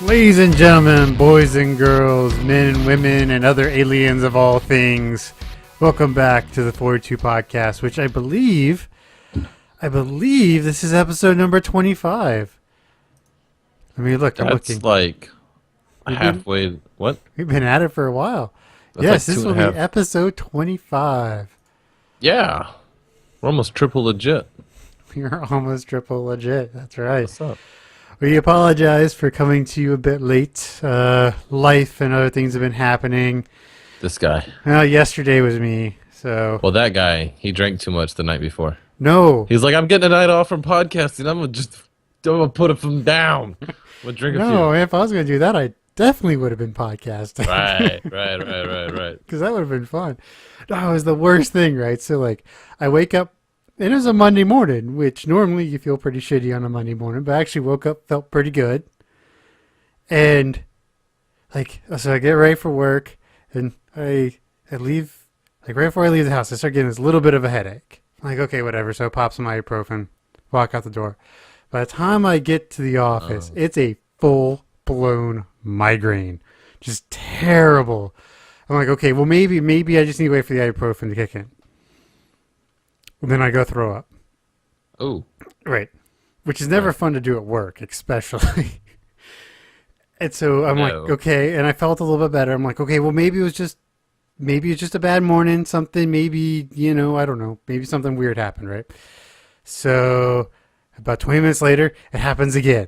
Ladies and gentlemen, boys and girls, men and women, and other aliens of all things, welcome back to the 42 podcast, which I believe this is episode number 25. I mean, look, I'm That's looking. like halfway. What? We've been at it for a while. That's Yes, like this will be episode 25. Yeah, we're almost triple legit. You're almost triple legit. That's right. What's up? We apologize for coming to you a bit late. Life and other things have been happening. This guy. Yesterday was me, so... Well, that guy, he drank too much the night before. No. He's like, I'm getting a night off from podcasting. I'm gonna put him down. I'm gonna drink a few. No, if I was going to do that, I definitely would have been podcasting. Right. Because that would have been fun. No, it was the worst thing, right? So, like, I wake up, and it was a Monday morning, which normally you feel pretty shitty on a Monday morning, but I actually woke up, felt pretty good. And, like, so I get ready for work, and I leave, like, right before I leave the house, I start getting this little bit of a headache. I'm like, okay, whatever. So I pop some ibuprofen, walk out the door. By the time I get to the office, it's a full-blown migraine. Just terrible. I'm like, okay, well, maybe I just need to wait for the ibuprofen to kick in. And then I go throw up. Oh. Right. Which is never fun to do at work, especially. And so I'm like, okay, and I felt a little bit better. I'm like, okay, well, maybe it's just a bad morning, something, maybe, I don't know, maybe something weird happened, right? So about 20 minutes later, it happens again.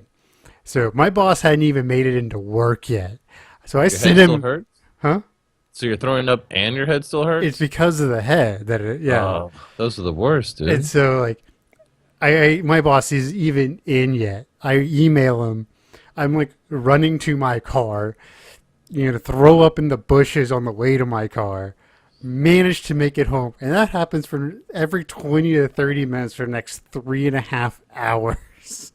So my boss hadn't even made it into work yet. So I sent him. Still hurt? Huh? So you're throwing up and your head still hurts? It's because of the head that yeah. Oh, those are the worst, dude. And so, like, my boss is even in yet. I email him. I'm, like, running to my car, to throw up in the bushes on the way to my car. Managed to make it home. And that happens for every 20 to 30 minutes for the next 3.5 hours.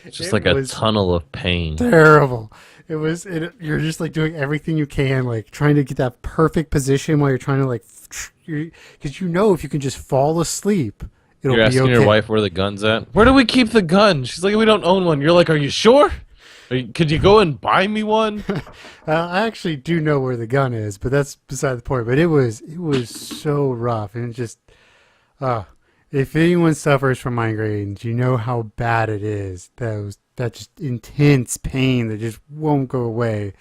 It's just like a tunnel of pain. Terrible. You're just like doing everything you can, like trying to get that perfect position while you're trying to because if you can just fall asleep, it'll be okay. You're asking your wife where the gun's at? Where do we keep the gun? She's like, we don't own one. You're like, are you sure? Could you go and buy me one? I actually do know where the gun is, but that's beside the point. But it was so rough, and it just, if anyone suffers from migraines, you know how bad it is. That just intense pain that just won't go away.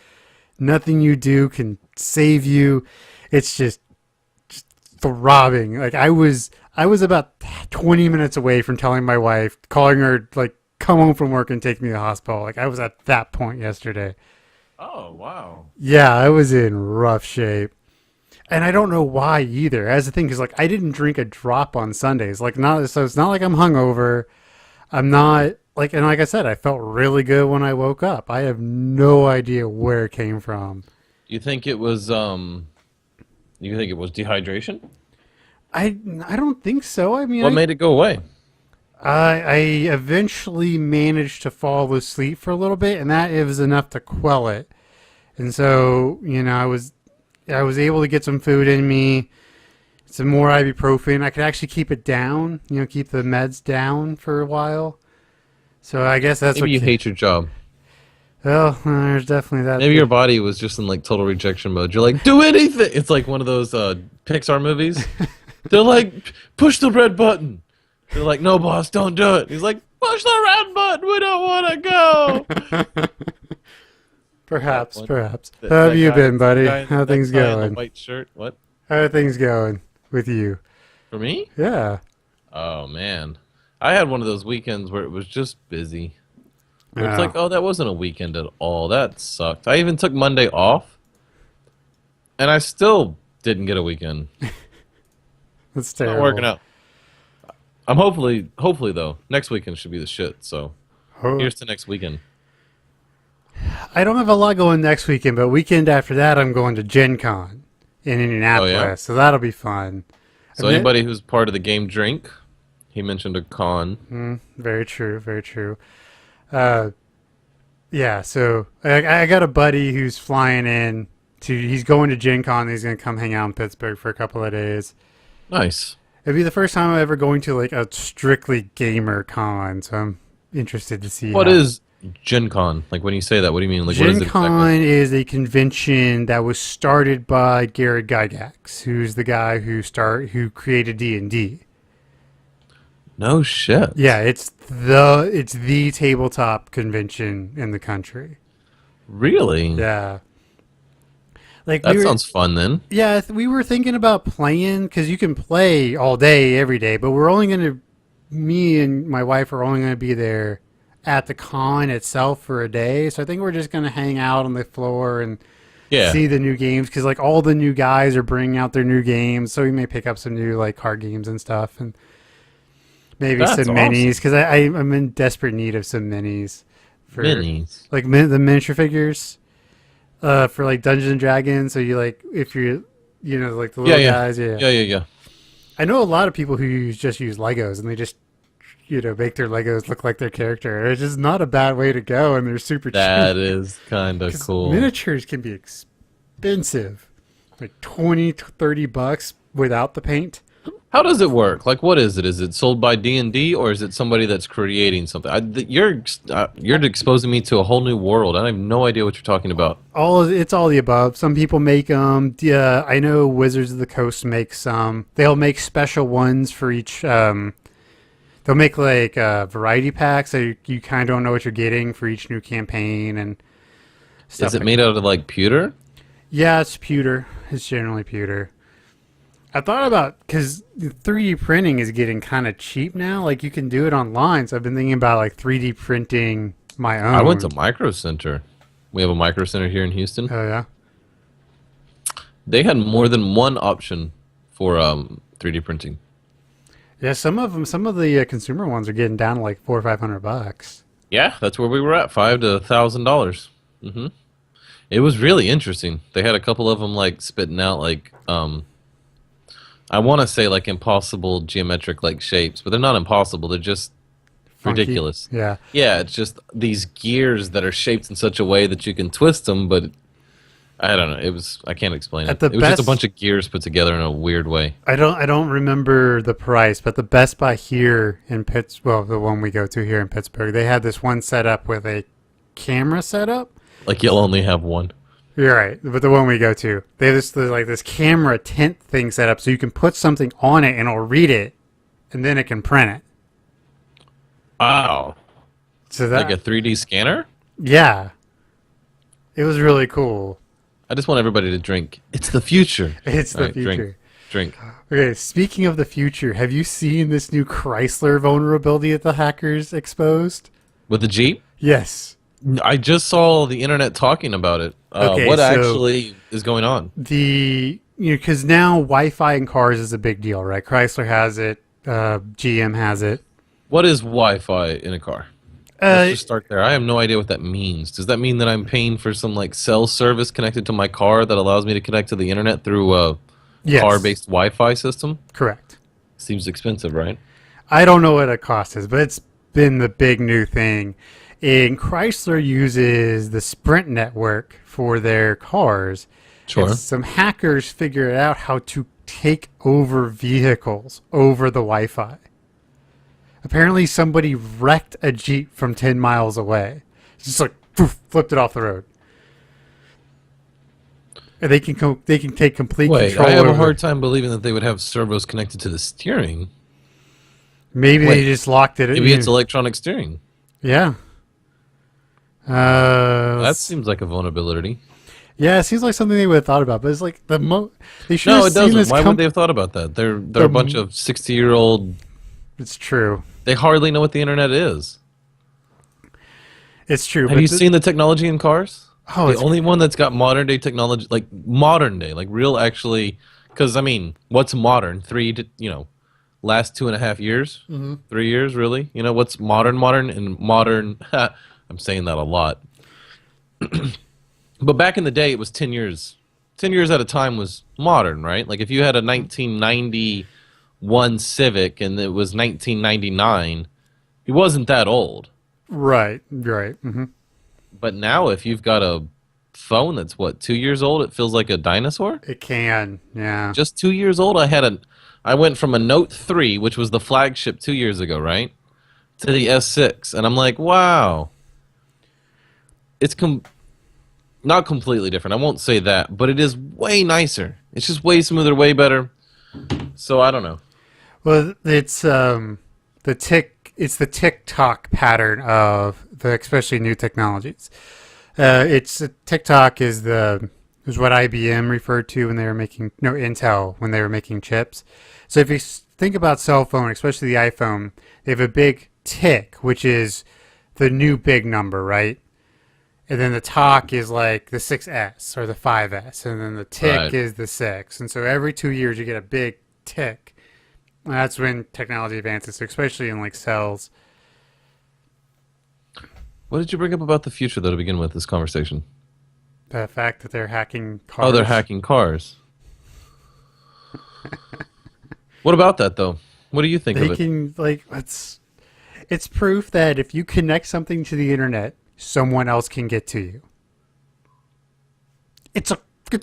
Nothing you do can save you. It's just throbbing. Like I was about 20 minutes away from telling my wife, calling her, like, come home from work and take me to the hospital. Like I was at that point yesterday. Oh, wow. Yeah, I was in rough shape. And I don't know why either. That's the thing, because, like, I didn't drink a drop on Sundays. So it's not like I'm hungover. I'm not, like, and like I said, I felt really good when I woke up. I have no idea where it came from. You think it was dehydration? I don't think so. I mean, what made it go away? I eventually managed to fall asleep for a little bit, and that was enough to quell it. And so, I was able to get some food in me, some more ibuprofen. I could actually keep it down, keep the meds down for a while. So I guess that's Maybe you hate your job. Well, there's definitely that. Maybe your body was just in, like, total rejection mode. You're like, do anything. It's like one of those Pixar movies. They're like, push the red button. They're like, no, boss, don't do it. He's like, push the red button. We don't want to go. Perhaps. How have you been, buddy? How are things going? White shirt. What? How are things going with you? For me? Yeah. Oh, man. I had one of those weekends where it was just busy. Yeah. It's like, oh, that wasn't a weekend at all. That sucked. I even took Monday off, and I still didn't get a weekend. That's terrible. Not working out. I'm hopefully though, next weekend should be the shit. So here's to next weekend. I don't have a lot going next weekend, but weekend after that, I'm going to Gen Con in Indianapolis, so that'll be fun. So anybody who's part of the game Drink, he mentioned a con. Very true, very true. Yeah, so I got a buddy who's flying in he's going to Gen Con. He's going to come hang out in Pittsburgh for a couple of days. Nice. It'd be the first time I'm ever going to, like, a strictly gamer con, so I'm interested to see. Gen Con. Like when you say that, what do you mean? Like what is Gen it exactly? Con is a convention that was started by Garrett Gygax, who's the guy who created D&D. No shit. Yeah, it's the tabletop convention in the country. Really? Yeah. Like we That were sounds fun then. Yeah, we were thinking about playing cuz you can play all day every day, but we're only going to me and my wife are only going to be there at the con itself for a day. So I think we're just going to hang out on the floor and Yeah. see the new games because like all the new guys are bringing out their new games. So we may pick up some new like card games and stuff, and maybe some That's minis awesome. because I'm in desperate need of some minis for Minis. like the miniature figures for like Dungeons and Dragons. So you like if you're like the Yeah, little yeah. guys, yeah. Yeah, yeah, yeah. I know a lot of people who just use Legos and they just make their Legos look like their character. It's just not a bad way to go, and they're super cheap That is kind of because cool. miniatures can be expensive, like 20 to 30 bucks without the paint. How does it work? Like, what is it? Is it sold by D&D, or is it somebody that's creating something? You're exposing me to a whole new world. I have no idea what you're talking about. It's all the above. Some people make them. Yeah, I know Wizards of the Coast makes some. They'll make special ones for each. They'll make like variety packs, so you kind of don't know what you're getting for each new campaign and Is stuff it like made that. out of like pewter? Yeah, it's pewter. It's generally pewter. I thought about because 3D printing is getting kind of cheap now. Like you can do it online. So I've been thinking about like 3D printing my I went to own. Micro Center. We have a Micro Center here in Houston. Oh yeah, They had more than one option for 3D printing. yeah. Some of the consumer ones are getting down to like 400 or 500 bucks. Yeah, that's where we were at, $5,000 to $1,000. It was really interesting. They had a couple of them like spitting out like I want to say like impossible geometric like shapes, but they're not impossible. They're just Funky. ridiculous. Yeah. Yeah, it's just these gears that are shaped in such a way that you can twist them, but I don't know. I can't explain At it. the It was just a best, bunch of gears put together in a weird way. I don't remember the price, but the Best Buy here in well, the one we go to here in Pittsburgh, they had this one set up with a camera setup. Like you'll only have one. You're right, but the one we go to, they have this camera tent thing set up, so you can put something on it and it'll read it, and then it can print it. Wow. So Like a that 3D scanner? yeah, it was really cool. I just want everybody to drink. It's the future. It's All the right, drink. future. Drink. Okay, speaking of the future, have you seen this new Chrysler vulnerability that the hackers exposed? With the Jeep? Yes. I just saw the internet talking about it. Okay, What so actually is going on? because now Wi-Fi in cars is a big deal, right? Chrysler has it, GM has it. What is Wi-Fi in a car? Uh, Let's just start there. I have no idea what that means. Does that mean that I'm paying for some like cell service connected to my car that allows me to connect to the internet through a yes, car-based Wi-Fi system? correct. Seems expensive, right? I don't know what it cost is, but it's been the big new thing. And Chrysler uses the Sprint network for their cars. Sure. And some hackers figured out how to take over vehicles over the Wi-Fi. Apparently, somebody wrecked a Jeep from 10 miles away. Just like poof, flipped it off the road. And they can take complete Wait, control I have over. a hard time believing that they would have servos connected to the steering. Maybe Wait, they just locked it. Maybe it's electronic steering. Yeah. That seems like a vulnerability. Yeah, it seems like something they would have thought about, but it's like they should No, have it seen doesn't. this. Why would they have thought about that? They're a bunch of 60-year-old. It's true. They hardly know what the internet is. It's true. Have but you seen the technology in cars? Oh, The it's only one that's got modern day technology, like modern day, like real actually. Because I mean, what's modern? Last 2.5 years, 3 years, really. You know what's modern and modern. I'm saying that a lot. But back in the day, it was 10 years. 10 years at a time was modern, right? Like if you had a 1991 Civic and it was 1999, it wasn't that old. right. Right. Hmm. But now if you've got a phone that's what, 2 years old, it feels like a dinosaur? It can. Yeah. Just 2 years old, I went from a Note 3, which was the flagship 2 years ago, right? To the S6. And I'm like, wow. it's not completely different. I won't say that, but it is way nicer. It's just way smoother, way better. So I don't know. Well, it's the TikTok pattern of the especially new technologies. It's TikTok is what IBM referred to when they were making no Intel when they were making chips. So if you think about cell phone, especially the iPhone, they have a big tick, which is the new big number, right? And then the talk is like the 6S or the 5S, and then the tick Right. is the 6. And so every 2 years you get a big tick. And that's when technology advances, so especially in like cells. What did you bring up about the future, though, to begin with this conversation? The fact that they're hacking cars. Oh, they're hacking cars. What about that, though? What do you think They of it? can like it's proof that if you connect something to the internet, someone else can get to you. It's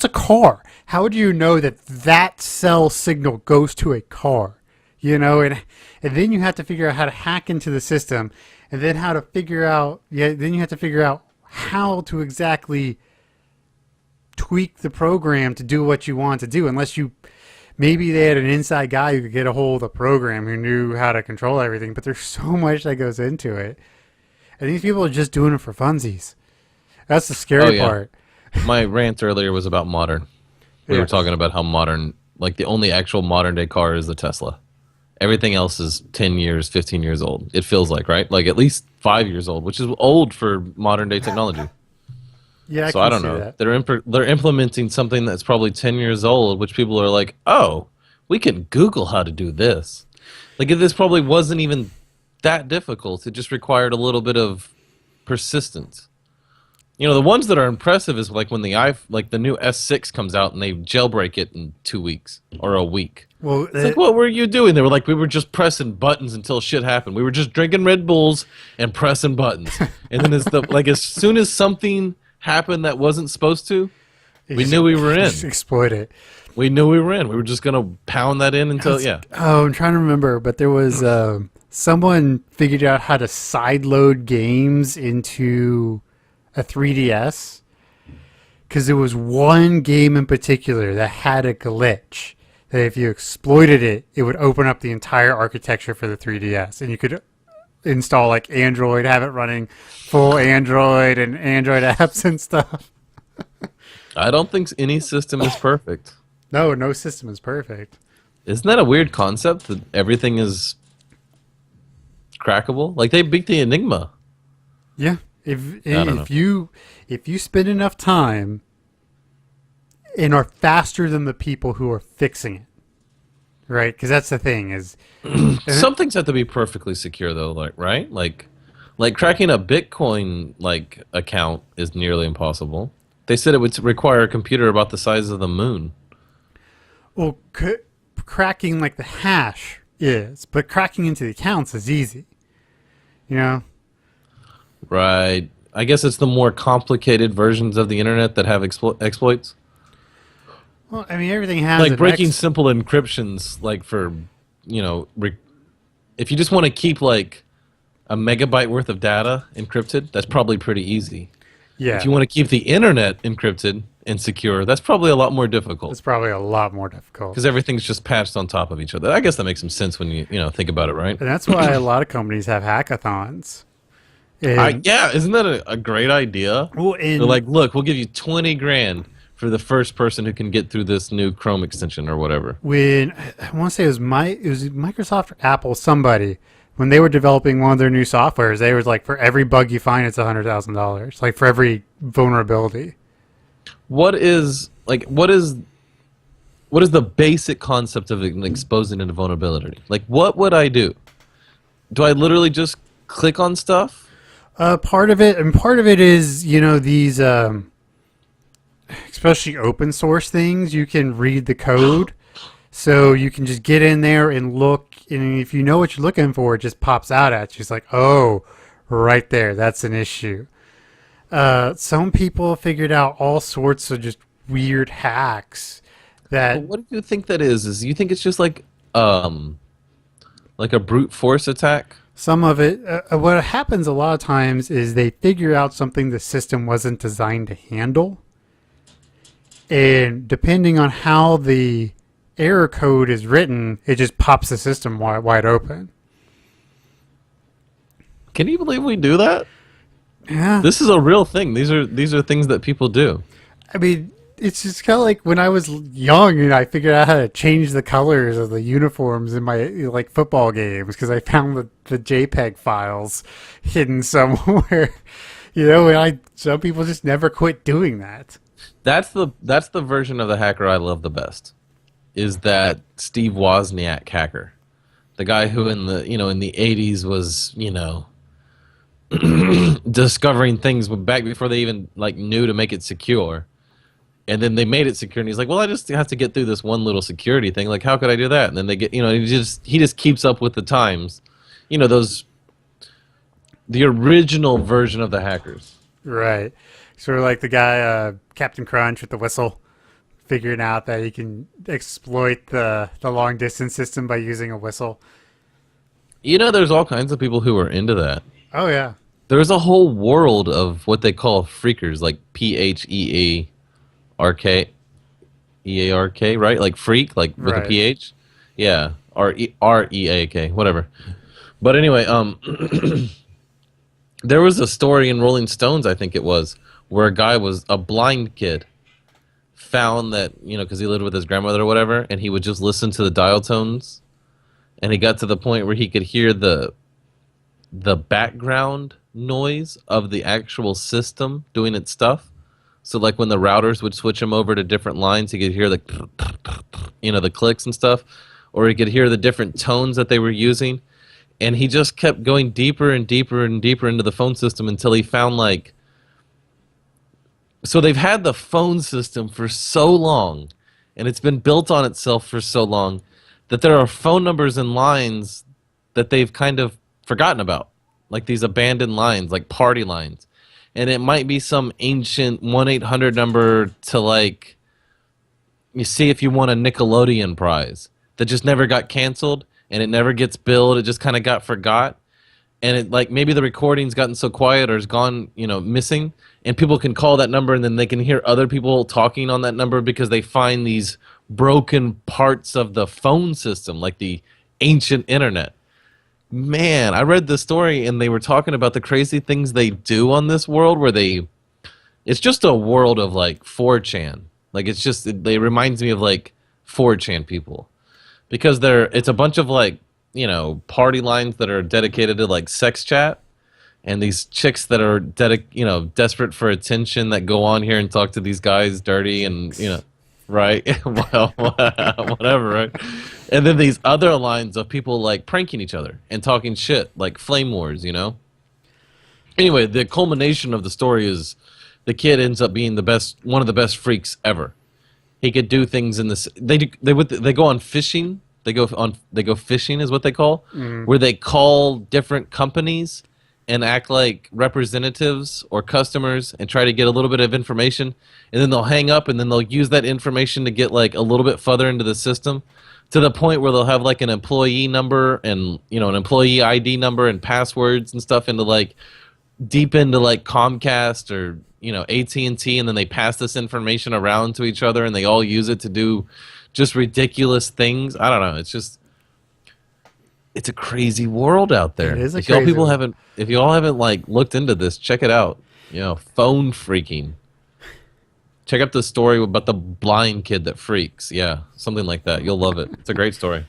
a car. How do you know that that cell signal goes to a car? You know, and then you have to figure out how to hack into the system, and then how to figure out then you have to figure out how to exactly tweak the program to do what you want to do, unless you maybe they had an inside guy who could get a hold of the program who knew how to control everything, but there's so much that goes into it. And these people are just doing it for funsies. That's the Oh, scary yeah. part. My rant earlier was about modern. We were Yes. talking about how modern, like the only actual modern day car is the Tesla. Everything else is 10 years, 15 years old. It feels like, right? Like at least 5 years old, which is old for modern day technology. Yeah, I So can I don't see know. that. They're implementing something that's probably 10 years old, which people are like, oh, we can Google how to do this. Like this probably wasn't even that difficult. It just required a little bit of persistence. You know, the ones that are impressive is like when like the new S6 comes out and they jailbreak it in 2 weeks or a week. Well, It's like, what were you doing? They were like, we were just pressing buttons until shit happened. We were just drinking Red Bulls and pressing buttons. And then as soon as something happened that wasn't supposed to, we knew we were in. Just exploit it. We knew we were in. We were just gonna pound that in until yeah. Oh, I'm trying to remember, but there was someone figured out how to sideload games into a 3DS because there was one game in particular that had a glitch that if you exploited it, it would open up the entire architecture for the 3DS, and you could install like Android, have it running full Android and Android apps and stuff. I don't think any system is perfect. No system is perfect. Isn't that a weird concept that everything is crackable? Like they beat the Enigma. Yeah, don't know. if you spend enough time and are faster than the people who are fixing it, right? Because that's the thing is, Some things have to be perfectly secure though, like right? Like cracking a Bitcoin like account is nearly impossible. They said it would require a computer about the size of the moon. well, cracking like the hash is, but cracking into the accounts is easy. You know, Right. I guess it's the more complicated versions of the internet that have exploits. well, I mean everything has Like an breaking simple encryptions, like for, you know, if you just want to keep like a megabyte worth of data encrypted, that's probably pretty easy. yeah. If you want to keep the internet encrypted and secure, that's probably a lot more difficult It's probably a lot more difficult. because everything's just patched on top of each other. I guess that makes some sense when you know think about it, right? And that's why a lot of companies have hackathons. And, Yeah, isn't that a great idea? well, They're like, look, we'll give you 20 grand for the first person who can get through this new Chrome extension or whatever. when I want to say it was Microsoft or Apple, somebody when they were developing one of their new softwares, they was like, for every bug you find, it's $100,000. Like for every vulnerability. What is the basic concept of exposing into vulnerability? Like, what would I do? Do I literally just click on stuff? Part of it is, you know, these especially open source things, you can read the code. So you can just get in there and look, and if you know what you're looking for, it just pops out at you. It's like, oh, right there, that's an issue. Some people figured out all sorts of just weird hacks that But what do you think that is? Is you think it's just like a brute force attack? Some of it, what happens a lot of times is they figure out something the system wasn't designed to handle. And depending on how the error code is written, it just pops the system wide open. Can you believe we do that? Yeah. This is a real thing. These are things that people do. I mean, it's just kind of like when I was young and I figured out how to change the colors of the uniforms in my like football games because I found the JPEG files hidden somewhere. And some people just never quit doing that. That's the version of the hacker I love the best. Is that Steve Wozniak hacker. The guy who in the 80s was, discovering things back before they even like knew to make it secure. And then they made it secure, and he's like, "Well, I just have to get through this one little security thing. Like, how could I do that?" And then they get, he just keeps up with the times. The original version of the hackers. Right. Sort of like the guy, Captain Crunch with the whistle, figuring out that he can exploit the long distance system by using a whistle. There's all kinds of people who are into that. Oh, yeah. There's a whole world of what they call freakers, like PHEARK, right? Like freak, like with a PH. Yeah, REAK, whatever. But anyway, there was a story in Rolling Stones, I think it was, where a blind kid found that, because he lived with his grandmother or whatever, and he would just listen to the dial tones, and he got to the point where he could hear the background noise of the actual system doing its stuff. So like when the routers would switch him over to different lines, he could hear the clicks and stuff, or he could hear the different tones that they were using. And he just kept going deeper and deeper and deeper into the phone system until he found so they've had the phone system for so long, and it's been built on itself for so long, that there are phone numbers and lines that they've kind of forgotten about. Like these abandoned lines, like party lines. And it might be some ancient 1-800 number to you see if you won a Nickelodeon prize that just never got canceled, and it never gets billed. It just kind of got forgot. And it maybe the recording's gotten so quiet or is gone, missing, and people can call that number and then they can hear other people talking on that number because they find these broken parts of the phone system, like the ancient internet. Man, I read the story and they were talking about the crazy things they do on this world where it's just a world of 4chan. It reminds me of 4chan people. Because it's a bunch of party lines that are dedicated to sex chat, and these chicks that are desperate for attention that go on here and talk to these guys dirty and right? Well, whatever, right? And then these other lines of people pranking each other and talking shit, like flame wars, Anyway, the culmination of the story is the kid ends up being one of the best freaks ever. He could do things in this. They go on fishing. They go fishing is what they call, where they call different companies and act like representatives or customers and try to get a little bit of information, and then they'll hang up and then they'll use that information to get a little bit further into the system, to the point where they'll have an employee number and an employee ID number and passwords and stuff into deep into Comcast or AT&T, and then they pass this information around to each other and they all use it to do just ridiculous things. I don't know. It's a crazy world out there. It is if you all haven't looked into this, check it out. Phone freaking. Check out the story about the blind kid that freaks. Yeah, something like that. You'll love it. It's a great story.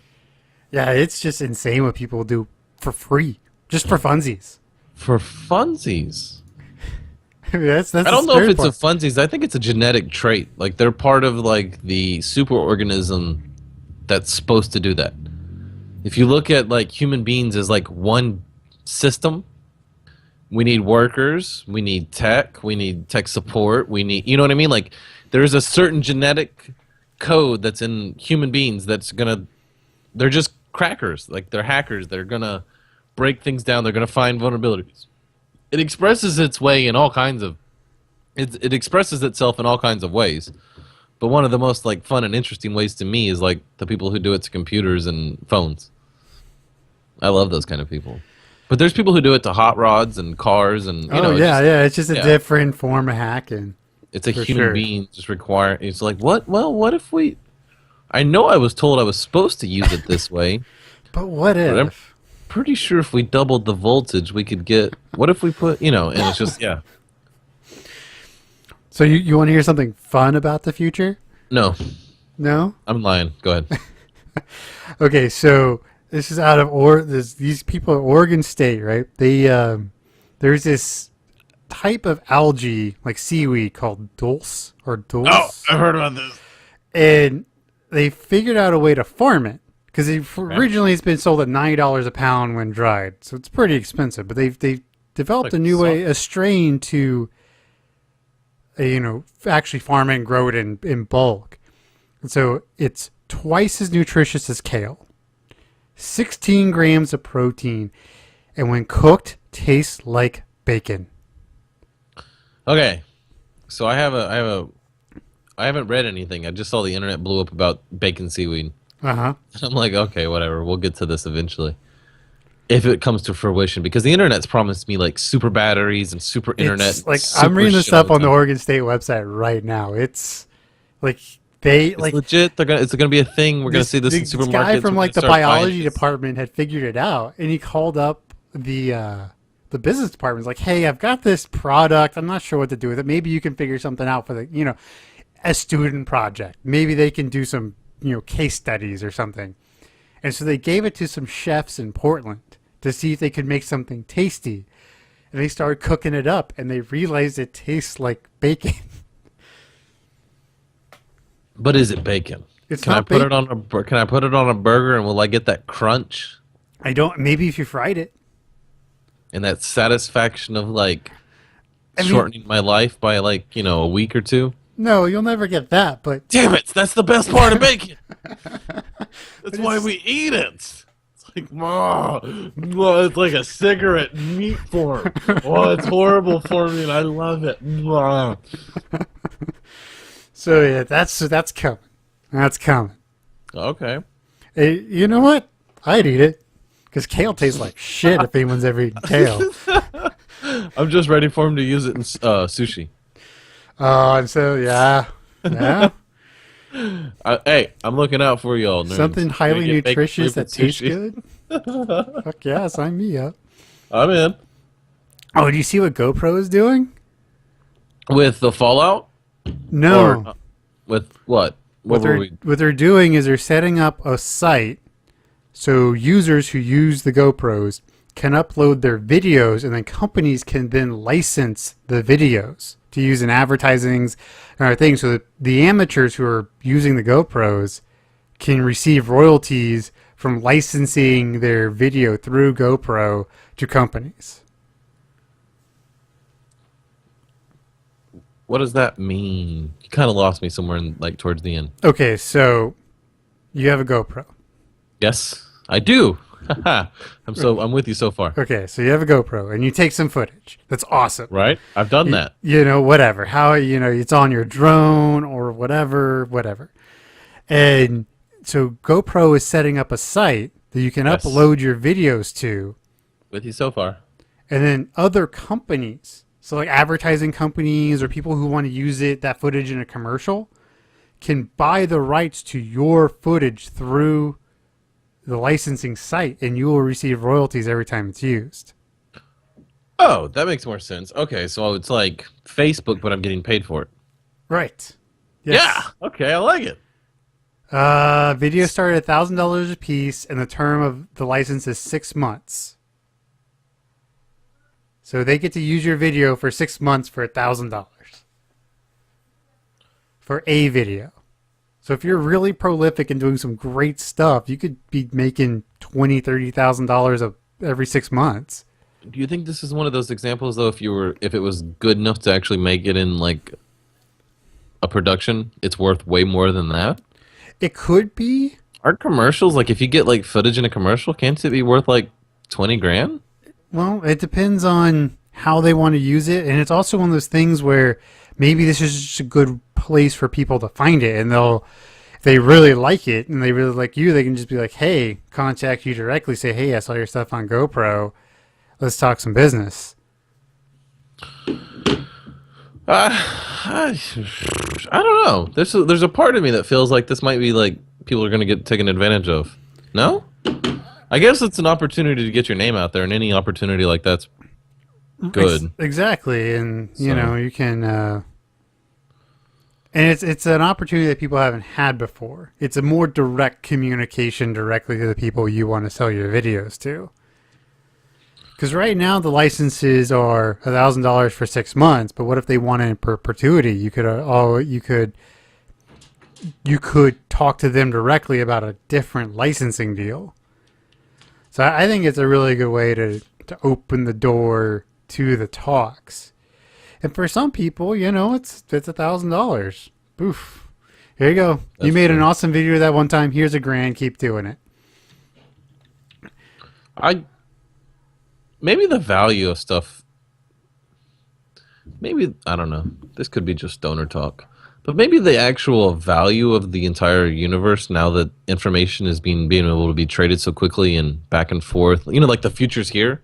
Yeah, it's just insane what people do for free, just for funsies. For funsies. That's I don't know if it's a funsies. I think it's a genetic trait. They're part of the superorganism that's supposed to do that. If you look at human beings as one system, we need workers, we need tech support, we need, you know what I mean? There's a certain genetic code that's in human beings they're just crackers. They're hackers. They're gonna break things down. They're gonna find vulnerabilities. It expresses its way in all kinds of. It expresses itself in all kinds of ways, but one of the most fun and interesting ways to me is the people who do it to computers and phones. I love those kind of people. But there's people who do it to hot rods and cars, and Oh it's yeah, just, yeah. It's just a yeah, different form of hacking it's a for human sure. being just require. It's like, what? Well, what if we? I know I was told I was supposed to use it this way, But what but I'm if? pretty sure if we doubled the voltage, we could get. What if we put, and it's just, yeah. So you want to hear something fun about the future? No, No. I'm lying. Go ahead. Okay, so this is out of these people at Oregon State, right? There's this type of algae like seaweed called dulse or Oh, dulse, I've heard about this. and they figured out a way to farm it because Okay. originally it's been sold at $90 a pound when dried, so it's pretty expensive. But they've developed Like a new way, salt. a strain to actually farm it and grow it in bulk, and so it's twice as nutritious as kale. 16 grams of protein, and when cooked, tastes like bacon. Okay, so I haven't read anything. I just saw the internet blew up about bacon seaweed. Uh huh. I'm like, okay, whatever. We'll get to this eventually. If it comes to fruition, because the internet's promised me like super batteries and super internet. It's like super I'm reading this shit all up on the time. Oregon State website right now. It's like they It's like legit. It's gonna be a thing. We're gonna see this in this supermarkets. guy from We're like gonna the start buying biology this. department had figured it out, and he called up the business department. He's like, "Hey, I've got this product. I'm not sure what to do with it. Maybe you can figure something out for a student project. Maybe they can do some case studies or something." And so they gave it to some chefs in Portland to see if they could make something tasty. And they started cooking it up, and they realized it tastes like bacon. But is it bacon? It's Can I not put bacon. it on Can I put it on a burger and will I get that crunch I don't. Maybe if you fried it. and that satisfaction of like I mean, shortening my life by like a week or two? no, you'll never get that. But Damn it! That's the best part of bacon. That's why it's- we eat it. It's like, it's like a cigarette in meat form. Oh, it's horrible for me, and I love it. so yeah, that's coming. That's coming. Okay. Hey, you know what? I'd eat it because kale tastes like shit if anyone's ever eaten kale. I'm just ready for him to use it in sushi. And so yeah, yeah, Hey, I'm looking out for y'all. Nerds. something highly Gonna get bacon nutritious that flavored tastes sushi. good. Fuck yeah, sign me up. I'm in. Oh, do you see what GoPro is doing? With the Fallout? No. Or with what? What were we? What they're doing is they're setting up a site so users who use the GoPros can upload their videos, and then companies can then license the videos to use in advertisings and other things, so that the amateurs who are using the GoPros can receive royalties from licensing their video through GoPro to companies. What does that mean? You kind of lost me somewhere in like towards the end. Okay, so you have a GoPro. Yes, I do. I'm with you so far. Okay, so you have a GoPro and you take some footage. That's awesome. Right? I've done that. Whatever. How, it's on your drone or whatever. And so GoPro is setting up a site that you can Yes. upload your videos to, With you so far. and then other companies, so like advertising companies or people who want to use that footage in a commercial, can buy the rights to your footage through the licensing site, and you will receive royalties every time it's used. Oh, that makes more sense. Okay, so it's like Facebook, but I'm getting paid for it. Right. Yes. Yeah. Okay, I like it. Videos start at $1,000 a piece, and the term of the license is 6 months. So they get to use your video for 6 months for $1,000 for a video. So if you're really prolific and doing some great stuff, you could be making $20,000-$30,000 every 6 months. Do you think this is one of those examples though? If it was good enough to actually make it in like a production, it's worth way more than that? It could be. Aren't commercials like if you get like footage in a commercial, can't it be worth like 20 grand? Well, it depends on how they want to use it, and it's also one of those things where maybe this is just a good place for people to find it, and if they really like it and they really like you, they can just be like, hey, contact you directly, say, hey, I saw your stuff on GoPro, Let's talk some business. I don't know. There's a part of me that feels like this might be like people are going to get taken advantage of. No? I guess it's an opportunity to get your name out there, and any opportunity like that's good. Exactly, and you know you can, and it's an opportunity that people haven't had before. It's a more direct communication directly to the people you want to sell your videos to. Because right now the licenses are $1,000 for 6 months, but what if they want it in perpetuity? You could talk to them directly about a different licensing deal. So I think it's a really good way to open the door to the talks. And for some people, you know, it's $1,000. Oof. Here you go. You made an awesome video that one time. Here's $1,000. Keep doing it. Maybe the value of stuff. Maybe, I don't know. This could be just stoner talk. But maybe the actual value of the entire universe, now that information is being able to be traded so quickly and back and forth, you know, like the future's here.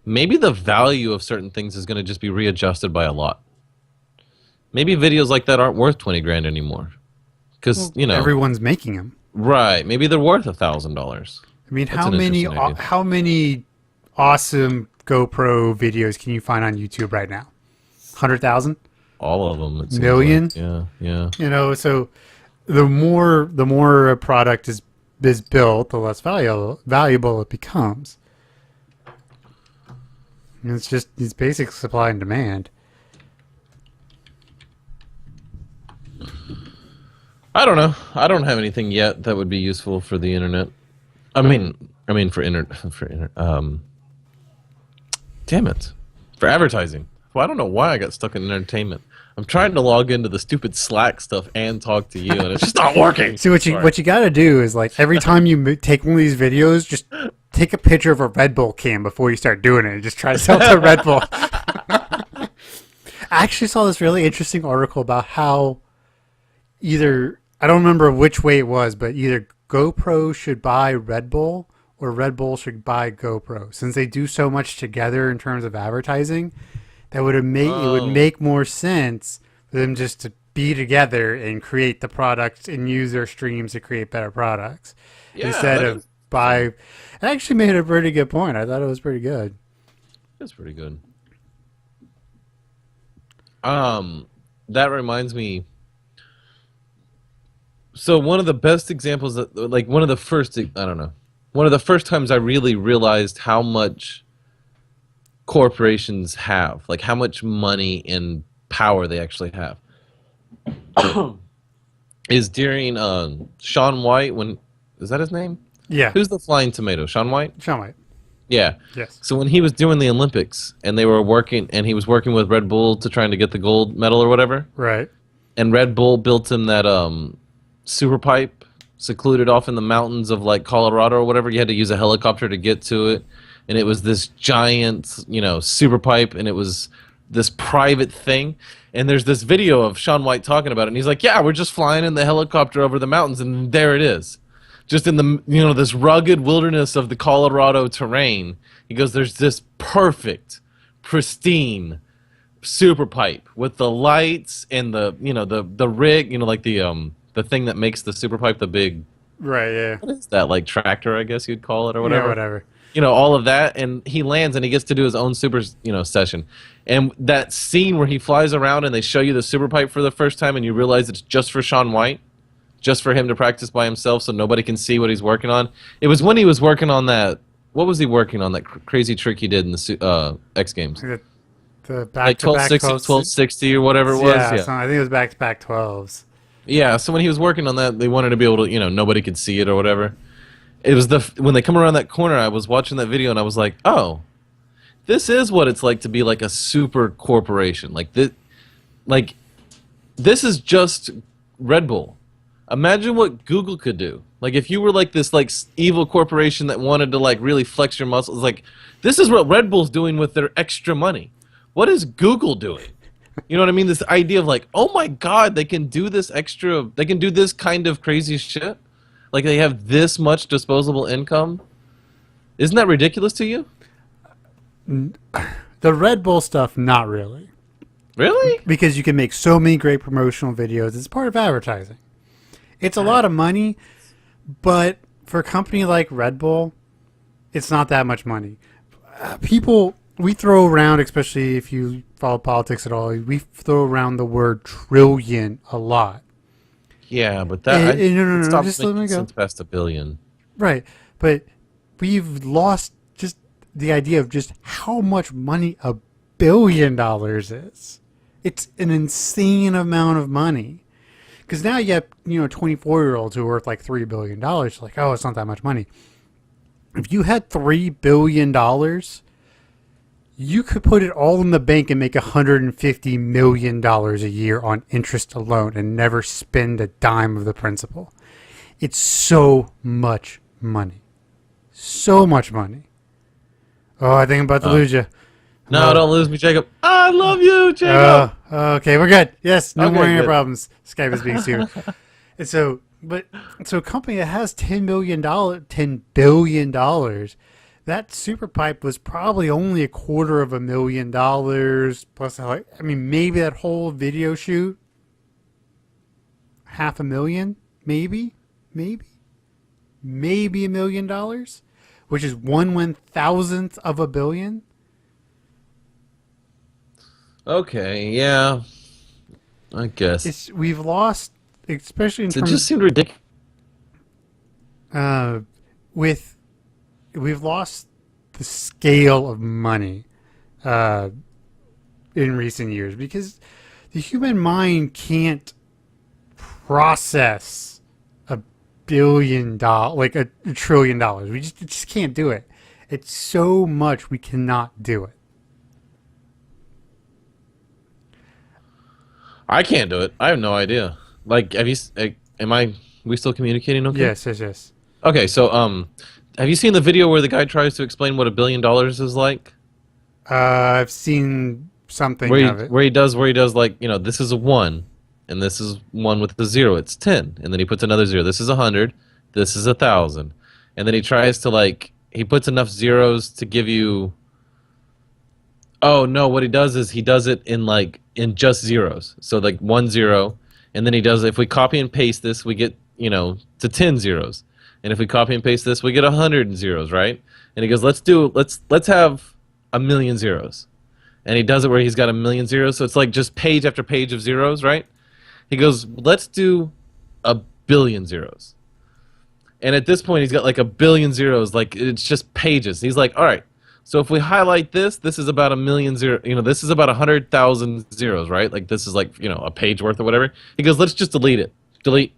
Maybe the value of certain things is going to just be readjusted by a lot. Maybe videos like that aren't worth $20,000 anymore, because you know everyone's making them. Right? Maybe they're worth $1,000. I mean, how many awesome GoPro videos can you find on YouTube right now? 100,000? All of them. Million? Like. Yeah. You know, so the more a product is built, the less valuable it becomes. And it's basic supply and demand. I don't know. I don't have anything yet that would be useful for the internet. I mean damn it. For advertising. Well, I don't know why I got stuck in entertainment. I'm trying to log into the stupid Slack stuff and talk to you, and it's just not working. See, what you got to do is, like, every time you take one of these videos, just take a picture of a Red Bull can before you start doing it, and just try to sell the Red Bull. I actually saw this really interesting article about how I don't remember which way it was, but either GoPro should buy Red Bull or Red Bull should buy GoPro, since they do so much together in terms of advertising. That it would make more sense for them just to be together and create the products and use their streams to create better products instead of buy. It actually made a pretty good point. I thought it was pretty good. That's pretty good. That reminds me. So one of the best examples that, like, one of the first times I really realized how much corporations have, like how much money and power they actually have, is during Shaun White, is that his name? Yeah. Who's the flying tomato? Shaun White? Shaun White. Yeah. Yes. So when he was doing the Olympics and he was working with Red Bull to trying to get the gold medal or whatever. Right. And Red Bull built him that super pipe secluded off in the mountains of like Colorado or whatever. You had to use a helicopter to get to it. And it was this giant, you know, super pipe, and it was this private thing. And there's this video of Shaun White talking about it, and he's like, yeah, we're just flying in the helicopter over the mountains, and there it is. Just in the, you know, this rugged wilderness of the Colorado terrain. He goes, there's this perfect, pristine super pipe with the lights and the, you know, the rig, you know, like the thing that makes the super pipe, the big, right, yeah. What is that, like tractor, I guess you'd call it, or whatever? Yeah, whatever. You know, all of that, and he lands and he gets to do his own super, you know, session. And that scene where he flies around and they show you the super pipe for the first time and you realize it's just for Shaun White, just for him to practice by himself so nobody can see what he's working on. It was when he was working on that, what was he working on, that crazy trick he did in the X Games? The back-to-back 1260 or whatever it was? Yeah. So I think it was back-to-back 12s. Yeah, so when he was working on that, they wanted to be able to, you know, nobody could see it or whatever. It was when they come around that corner, I was watching that video and I was like, oh, this is what it's like to be like a super corporation. Like this is just Red Bull. Imagine what Google could do. Like if you were like this like evil corporation that wanted to like really flex your muscles, like this is what Red Bull's doing with their extra money. What is Google doing? You know what I mean? This idea of like, oh my God, they can do this kind of crazy shit. Like they have this much disposable income. Isn't that ridiculous to you? The Red Bull stuff, not really. Really? Because you can make so many great promotional videos. It's part of advertising. It's a lot of money, but for a company like Red Bull, it's not that much money. People, we throw around, especially if you follow politics at all, we throw around the word trillion a lot. Yeah, but that No, just let me go. Since past $1 billion. Right, but we've lost just the idea of just how much money $1 billion is. It's an insane amount of money. Because now you have 24-year-olds who are worth like $3 billion. Like, oh, it's not that much money. If you had $3 billion, you could put it all in the bank and make $150 million a year on interest alone and never spend a dime of the principal. It's so much money. So much money. Oh, I think I'm about to lose you. No, don't lose me, Jacob. I love you, Jacob. Okay, we're good. Yes, no more internet good. problems. Skype is being sued. And so a company that has $10 billion, that super pipe was probably only $250,000 plus. I mean, maybe that whole video shoot, $500,000, maybe $1 million, which is 1/1000th of a billion. Okay, yeah. I guess. We've lost, especially in It terms just seemed ridiculous. we've lost the scale of money in recent years because the human mind can't process $1 billion, like $1 trillion. We just can't do it. It's so much we cannot do it. I can't do it. I have no idea. Like, we still communicating okay? Yes. Okay, so, have you seen the video where the guy tries to explain what $1 billion is like? I've seen something of it. Where he does like, this is a 1, and this is 1 with the 0, it's 10. And then he puts another 0. This is 100, this is 1,000. And then he tries to, like, he puts enough zeros to give you... Oh, no, what he does is he does it in just zeros. So, like, 1 0, and then he does, if we copy and paste this, we get, to 10 zeros. And if we copy and paste this, we get 100 zeros, right? And he goes, let's have 1,000,000 zeros. And he does it where he's got 1,000,000 zeros, so it's like just page after page of zeros, right? He goes, let's do 1 billion zeros. And at this point, he's got like 1 billion zeros, like it's just pages. He's like, all right, so if we highlight this is about 1,000,000 zero, this is about 100,000 zeros, right? Like this is like, a page worth or whatever. He goes, let's just delete it. Delete.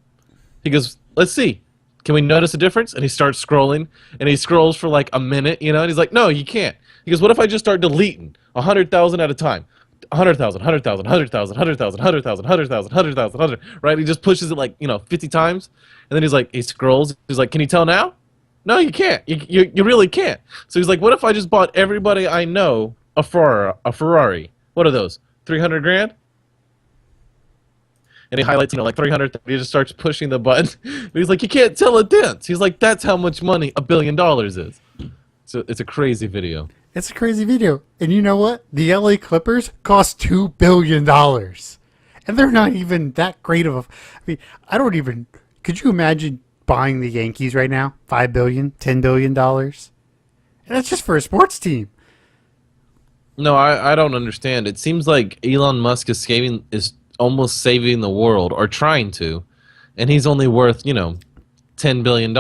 He goes, let's see. Can we notice a difference? And he starts scrolling, and he scrolls for like a minute, and he's like, no, you can't. He goes, what if I just start deleting 100,000 at a time? 100,000, 100,000, 100,000, 100,000, 100,000, 100,000, 100,000, 100, right? He just pushes it like, 50 times, and then he's like, he scrolls. He's like, can you tell now? No, you can't. You really can't. So he's like, what if I just bought everybody I know a Ferrari? What are those? 300 grand? And he highlights, like 300. He just starts pushing the button. And he's like, you can't tell a dent. He's like, that's how much money $1 billion is. So it's a crazy video. It's a crazy video. And you know what? The LA Clippers cost $2 billion. And they're not even that great of a... Could you imagine buying the Yankees right now? $5 billion, $10 billion? And that's just for a sports team. No, I don't understand. It seems like Elon Musk is almost saving the world, or trying to, and he's only worth, $10 billion.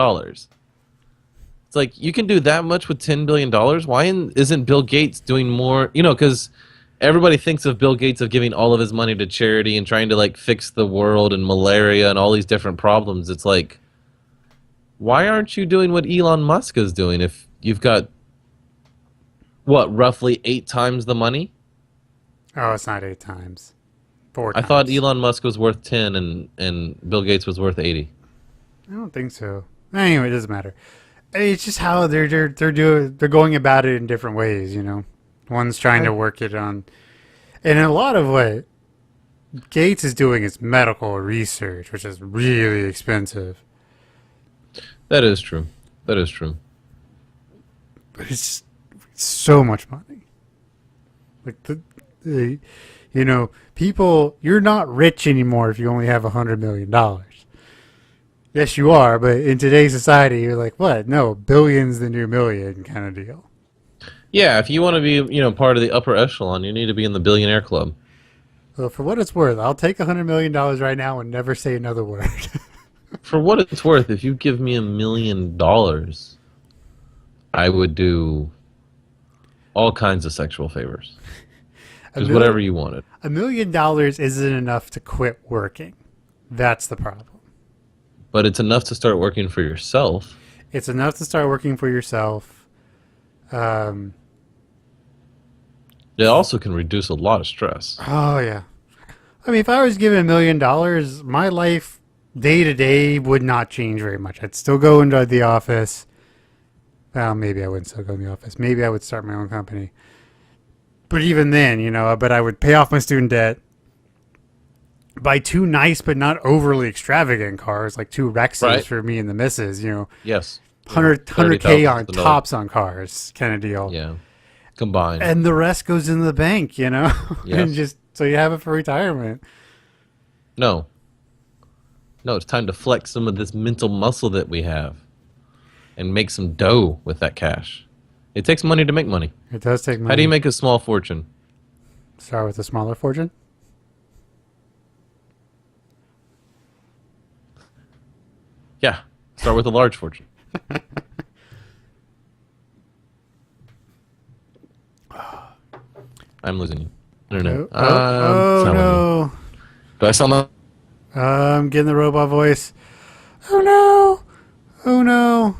It's like, you can do that much with $10 billion? Why isn't Bill Gates doing more? Because everybody thinks of Bill Gates of giving all of his money to charity and trying to, like, fix the world and malaria and all these different problems. It's like, why aren't you doing what Elon Musk is doing if you've got, what, roughly 8 times the money? Oh, it's not 8 times. 4 times. I thought Elon Musk was worth 10 and Bill Gates was worth 80. I don't think so. Anyway, it doesn't matter. It's just how they're going about it in different ways, One's trying to work it on, and in a lot of ways, Gates is doing his medical research, which is really expensive. That is true. That is true. But it's so much money. Like the you know, people, you're not rich anymore if you only have $100 million. Yes, you are, but in today's society, you're like, what? No, billions the new million kind of deal. Yeah, if you want to be, part of the upper echelon, you need to be in the billionaire club. So for what it's worth, I'll take $100 million right now and never say another word. For what it's worth, if you give me $1 million, I would do all kinds of sexual favors. a Just million, whatever you wanted. $1 million isn't enough to quit working. That's the problem. But it's enough to start working for yourself. It's enough to start working for yourself. Um, It also can reduce a lot of stress. oh yeah. I mean, if I was given $1 million, my life day to day would not change very much. I'd still go into the office. Well, maybe I wouldn't still go in the office. Maybe I would start my own company. But even then, but I would pay off my student debt, buy two nice but not overly extravagant cars, like two Rexes Right. for me and the missus, Yes. 100K on $30,000. tops on cars kind of deal. Yeah. Combined. And the rest goes into the bank, and Yes. just so you have it for retirement. No. No, it's time to flex some of this mental muscle that we have and make some dough with that cash. It takes money to make money. It does take money. How do you make a small fortune? Start with a smaller fortune? Yeah. Start with a large fortune. I'm losing you. I don't know. Oh no. Do I sound like... I'm getting the robot voice. Oh no. Oh no.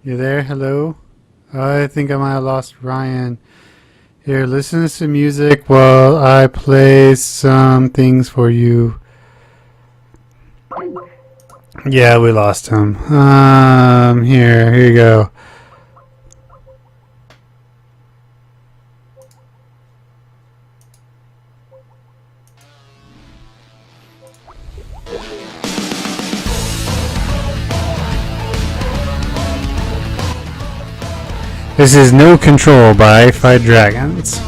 You there? Hello? I think I might have lost Ryan. Here, listen to some music while I play some things for you. Yeah, we lost him. Here you go. This is No Control by Fight Dragons.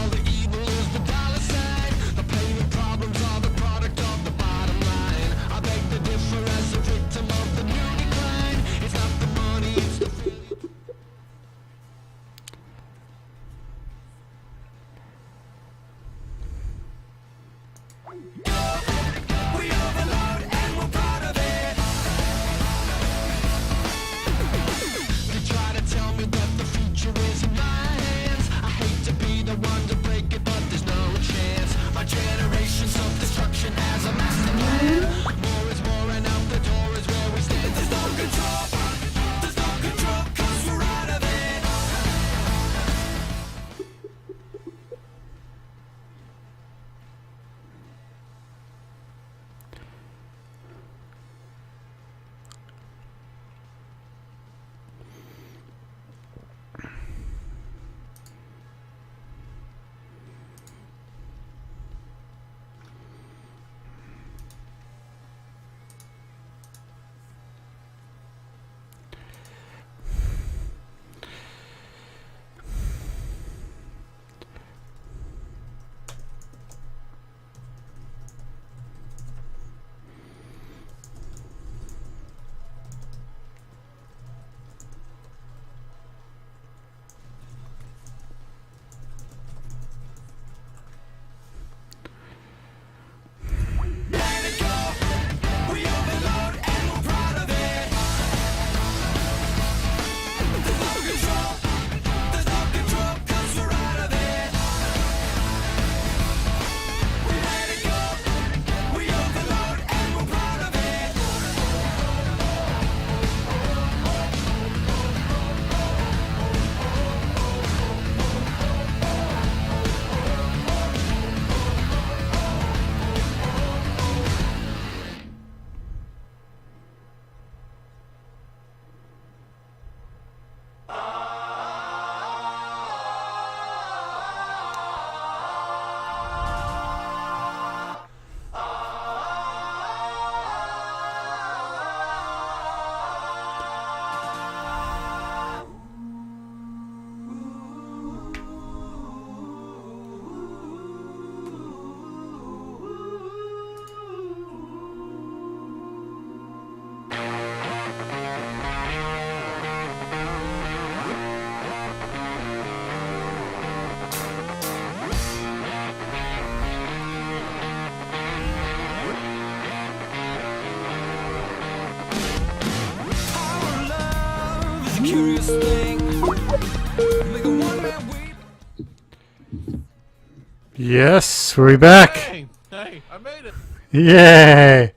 Yes, we're back. Hey, I made it. Yay.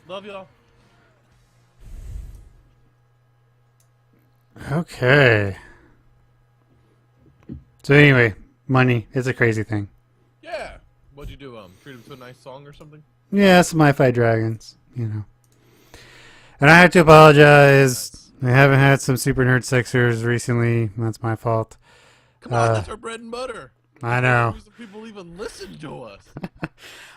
Love y'all. Okay. So anyway, money is a crazy thing. Yeah. What'd you do? Treat him to a nice song or something? Yeah, some Hi-Fi Dragons, you know. And I have to apologize. I haven't had some Super Nerd Sixers recently. That's my fault. Come on, that's our bread and butter. I know. The reason people even listen to us.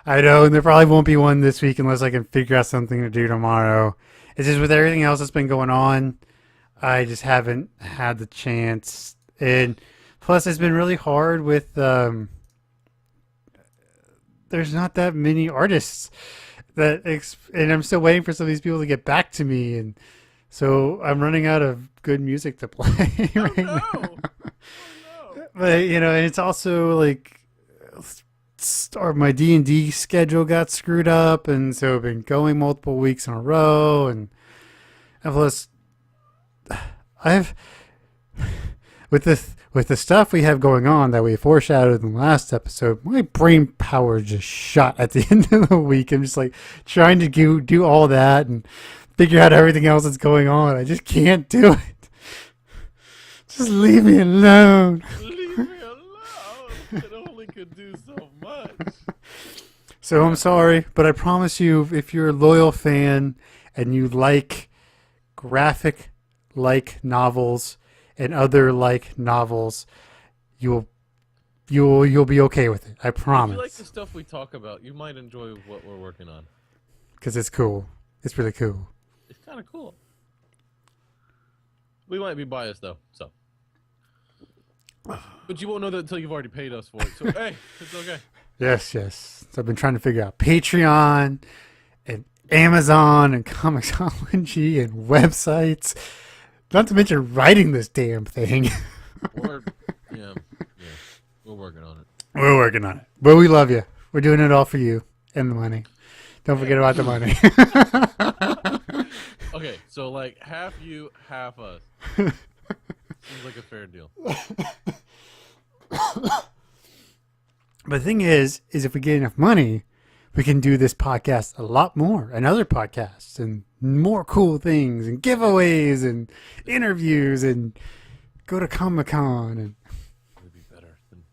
I know, and there probably won't be one this week unless I can figure out something to do tomorrow. It's just with everything else that's been going on, I just haven't had the chance. And plus, it's been really hard with... there's not that many artists that... and I'm still waiting for some of these people to get back to me. And so I'm running out of good music to play right now. Oh, no. But, you know, and it's also like... my D&D schedule got screwed up, and so I've been going multiple weeks in a row, and plus I've with the stuff we have going on that we foreshadowed in the last episode, my brain power just shot at the end of the week. I'm just like trying to do all that and figure out everything else that's going on. I just can't do it. Just leave me alone. Leave me alone. It only could do so much. So I'm sorry, but I promise you, if you're a loyal fan and you like graphic like novels and other like novels, you'll be okay with it. I promise. If you like the stuff we talk about, you might enjoy what we're working on. Because it's cool. It's really cool. It's kind of cool. We might be biased though, so. But you won't know that until you've already paid us for it. So hey, it's okay. Yes. So I've been trying to figure out Patreon and Amazon and Comixology and websites. Not to mention writing this damn thing. Yeah, we're working on it. We're working on it. But we love you. We're doing it all for you and the money. Don't forget about the money. Okay, so like half you, half us. Seems like a fair deal. But the thing is if we get enough money, we can do this podcast a lot more and other podcasts and more cool things and giveaways and interviews and go to Comic-Con and It'd be better than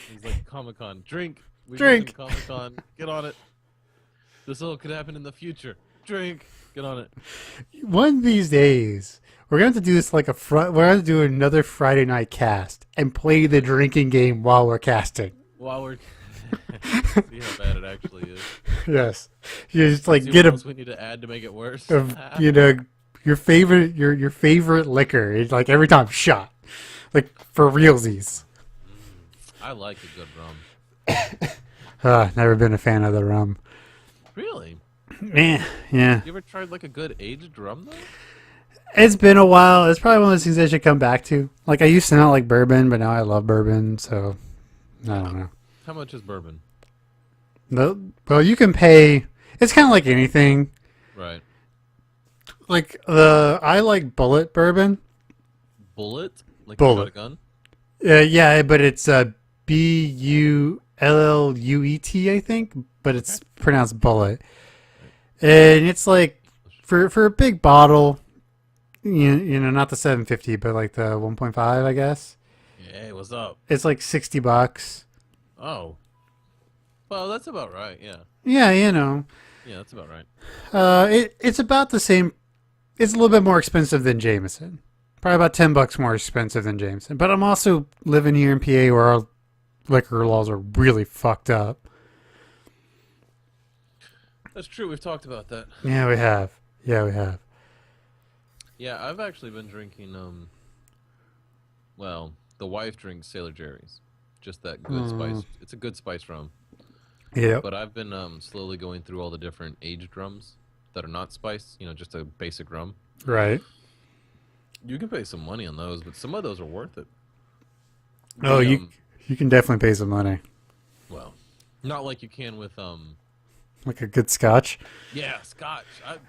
things like Comic-Con. Drink. Drink. Comic-Con. Get on it. This all could happen in the future. Drink. Get on it. one of these days we're going to have to do this like we're going to do another Friday night cast and play the drinking game while we're casting. While we're see how bad it actually is. Yes. You just like See get what a else we need to add to make it worse. you know, your favorite liquor. It's like every time shot, like for realsies. I like a good rum. Never been a fan of the rum. Really? Yeah. You ever tried like a good aged rum though? It's been a while. It's probably one of those things I should come back to. Like I used to not like bourbon, but now I love bourbon. So I don't know. How much is bourbon? Well, you can pay. It's kind of like anything. Right. Like I like Bullet bourbon. Bullet? Like Bullet. You shot a gun? Yeah, but it's Bulluet, I think, but it's pronounced Bullet. And it's like for a big bottle, you know, not the 750, but like the 1.5, I guess. Hey, what's up? It's like $60. Oh. Well, that's about right, yeah. Yeah, you know. Yeah, that's about right. It's about the same. It's a little bit more expensive than Jameson. Probably about $10 more expensive than Jameson. But I'm also living here in PA where our liquor laws are really fucked up. That's true. We've talked about that. Yeah, we have. Yeah, I've actually been drinking, well, the wife drinks Sailor Jerry's. Just that good spice. It's a good spice rum. Yeah. But I've been slowly going through all the different aged rums that are not spice, you know, just a basic rum. Right. You can pay some money on those, but some of those are worth it. Oh, you can definitely pay some money. Well, not like you can with Like a good scotch. Yeah, scotch.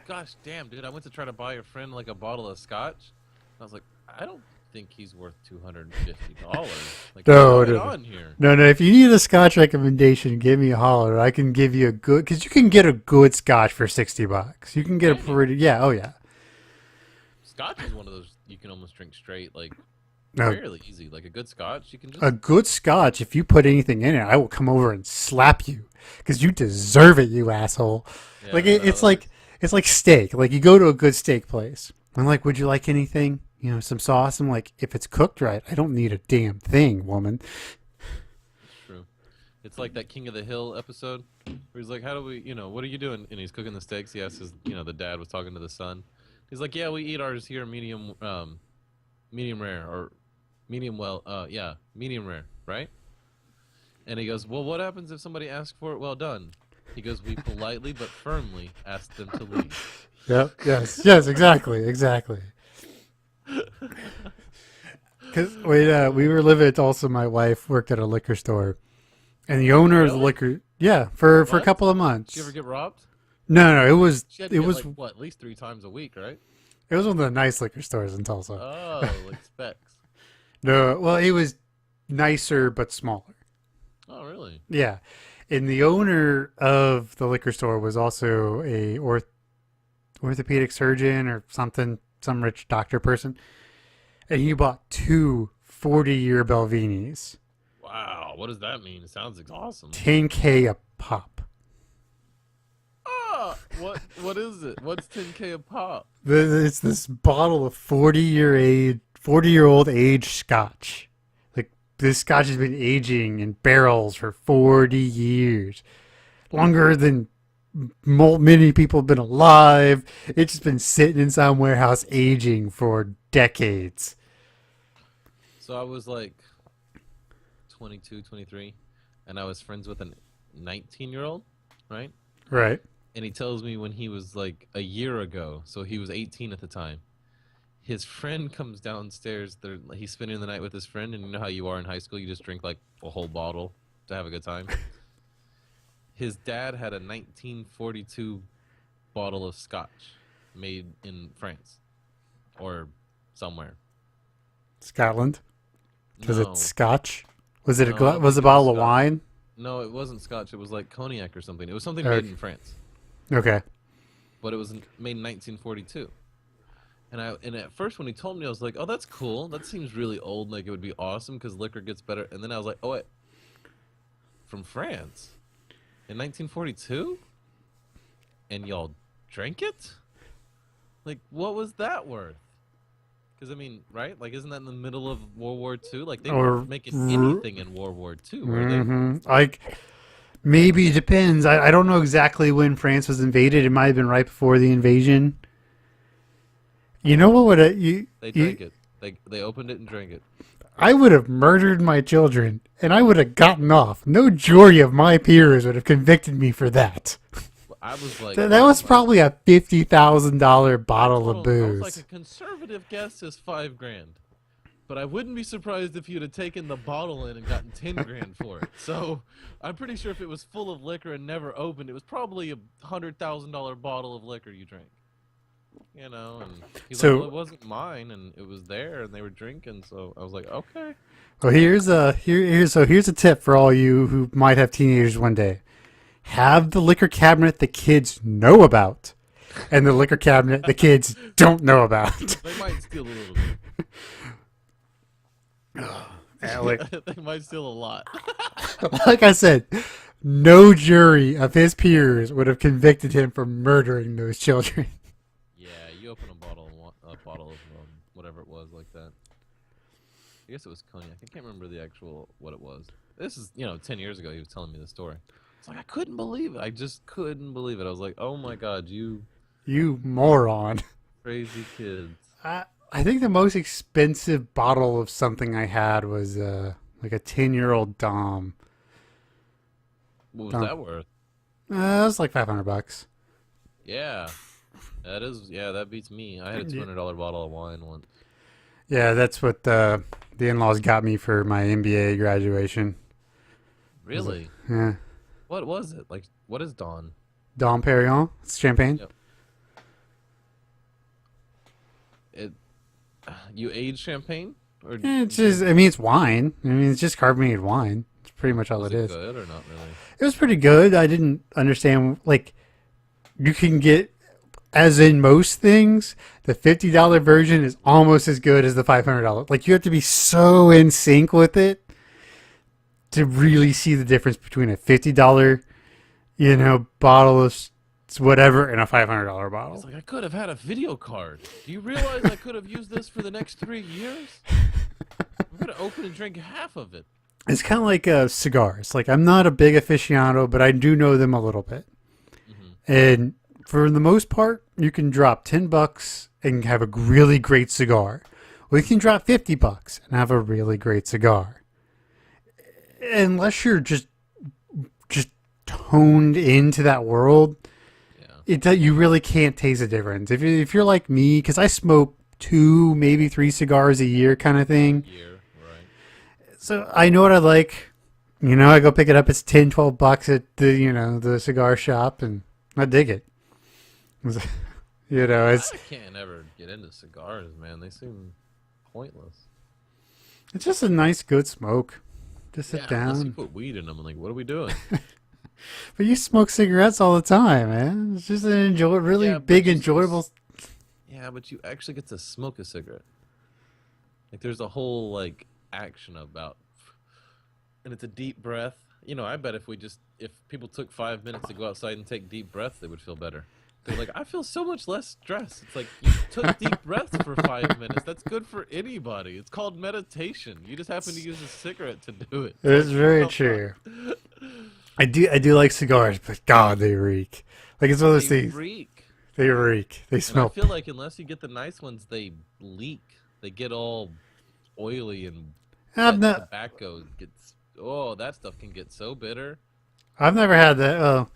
Gosh damn, dude. I went to try to buy a friend like a bottle of scotch. I was like, I don't think he's worth $250. Like, what's No, going no, no. on here? No, no. If you need a scotch recommendation, give me a holler. I can give you a good, because you can get a good scotch for $60. You can get a Can you? pretty, yeah, oh yeah. Scotch is one of those you can almost drink straight, like No, fairly easy. Like a good scotch, you can a just. good scotch. If you put anything in it, I will come over and slap you because you deserve it, you asshole. Like Yeah, no, it's like steak. Like you go to a good steak place. I'm like, would you like anything? You know, some sauce. I'm like, if it's cooked right, I don't need a damn thing, woman. it's true. It's like that King of the Hill episode where he's like, "How do we, what are you doing?" And he's cooking the steaks. He asks the dad was talking to the son. He's like, "Yeah, we eat ours here medium rare or medium well, yeah, medium rare, right?" And he goes, "Well, what happens if somebody asks for it well done?" He goes, "We politely but firmly ask them to leave." Yep. Yes. Yes. Exactly. Exactly. Because we were living at Tulsa. My wife worked at a liquor store, and the owner of the Really? liquor, yeah, for a What? couple of Did you ever months. get robbed? No, no, it was She had to it get was like what, at least 3 times a week, right? it was one of the nice liquor stores in Tulsa. Oh, like specs. No, well, it was nicer but smaller. Oh, really? Yeah, and the owner of the liquor store was also a orthopedic surgeon or something, some rich doctor person, and he bought two 40-year Belvinis, Wow, what does that mean? It sounds awesome. 10K a pop. Ah, what is it? What's 10K a pop? It's this bottle of 40-year-old aged scotch. Like this scotch has been aging in barrels for 40 years, longer than many people have been alive. It's just been sitting in some warehouse aging for decades. So I was like 22, 23, and I was friends with a 19-year-old, right? Right. And he tells me when he was like a year ago, so he was 18 at the time. His friend comes downstairs. He's spending the night with his friend, and you know how you are in high school, you just drink like a whole bottle to have a good time. His dad had a 1942 bottle of scotch made in France or somewhere. Scotland. Because No, it's scotch. Was it no, I don't was think it a it was bottle of scotch. wine? No, it wasn't scotch. It was like cognac or something. It was something made Okay. in France, Okay. but it was made in 1942. And at first when he told me, I was like, "Oh, that's cool. That seems really old. Like it would be awesome because liquor gets better." And then I was like, "Oh, wait, from France in 1942, and y'all drank it? Like, what was that worth?" Because I mean, right? Like, isn't that in the middle of World War II? Like, they Or weren't making anything in World War II, were they? like maybe it depends. I don't know exactly when France was invaded. It might have been right before the invasion. You know what would They drank it. They opened it and drank it. I would have murdered my children and I would have gotten off. No jury of my peers would have convicted me for that. I was like, That was probably a $50,000 bottle of I was booze. like, a conservative guess is $5,000, but I wouldn't be surprised if you'd have taken the bottle in and gotten 10 grand for it. So I'm pretty sure if it was full of liquor and never opened, it was probably a $100,000 bottle of liquor you drank. And he's So- like, "Well, it wasn't mine, and it was there, and they were drinking." So I was like, "Okay." Well, here's a tip for all you who might have teenagers one day. Have the liquor cabinet the kids know about, and the liquor cabinet the kids don't know about. They might steal a little bit. They might steal a lot. Like I said, no jury of his peers would have convicted him for murdering those children. Yeah, you open a bottle of whatever it was like that. I guess it was cognac. I can't remember the actual what it was. This is 10 years ago. He was telling me the story. It's like I couldn't believe it. I just couldn't believe it. I was like, "Oh my god, you You moron. crazy kids!" I think the most expensive bottle of something I had was like a 10-year-old Dom. What was Dom. that worth? It was like $500. Yeah, that is. Yeah, that beats me. I had a $200 bottle of wine once. Yeah, that's what the in-laws got me for my MBA graduation. Really? Yeah. What was it? Like, what is Dawn? Dom Perignon. It's champagne. Yep. It. You age champagne, or It's just, I mean, it's wine. I mean, it's just carbonated wine. It's pretty much all was it it is. good or not really? It was pretty good. I didn't understand, like, you can get, as in most things, the $50 version is almost as good as the $500. Like, you have to be so in sync with it to really see the difference between a $50, bottle of whatever and a $500 It's bottle. like I could have had a video card. Do you realize I could have used this for the next 3 years? I'm gonna open and drink half of it. It's kind of like cigars. Like, I'm not a big aficionado, but I do know them a little bit. And for the most part, you can drop $10 and have a really great cigar. Or you can drop $50 and have a really great cigar. Unless you're just toned into that world, you really can't taste the difference. If you're like me, because I smoke 2, maybe 3 cigars a year kind of thing. Right. So I know what I like. I go pick it up. It's $10-12 at the cigar shop, and I dig it. It's I can't ever get into cigars, man. They seem pointless. it's just a nice, good smoke. Just sit Unless you down. put weed in them. I'm like, what are we doing? But you smoke cigarettes all the time, man. It's just an really Yeah, but big, just- enjoyable. Yeah, but you actually get to smoke a cigarette. Like, there's a whole action about, and it's a deep breath. I bet if people took 5 minutes to go outside and take deep breaths, they would feel better. They're like, I feel so much less stress. It's like, you took deep breaths for 5 minutes. That's good for anybody. It's called meditation. You just happen to use a cigarette to do it. It's very true. I do like cigars, but God, they reek. Like, it's one of those They things. reek. They reek. They And I smell. feel like unless you get the nice ones, they leak. They get all oily, and I've that not. tobacco gets. Oh, that stuff can get so bitter. I've never had that. I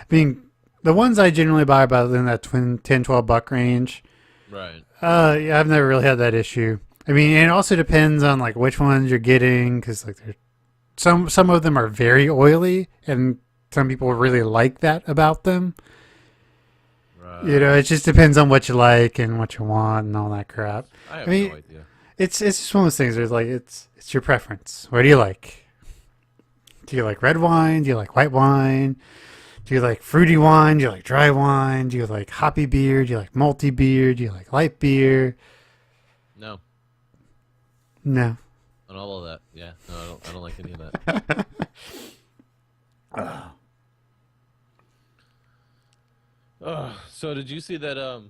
mean, the ones I generally buy about in that $10-12 range. Right. Yeah, I've never really had that issue. I mean, it also depends on which ones you're getting, because some of them are very oily, and some people really like that about them. Right. It just depends on what you like and what you want and all that crap. I have I mean, no idea. It's just one of those things. There's it's your preference. What do you like? Do you like red wine? Do you like white wine? Do you like fruity wine? Do you like dry wine? Do you like hoppy beer? Do you like malty beer? Do you like light beer? No. No. On all of that, yeah. No, I don't like any of that. So did you see that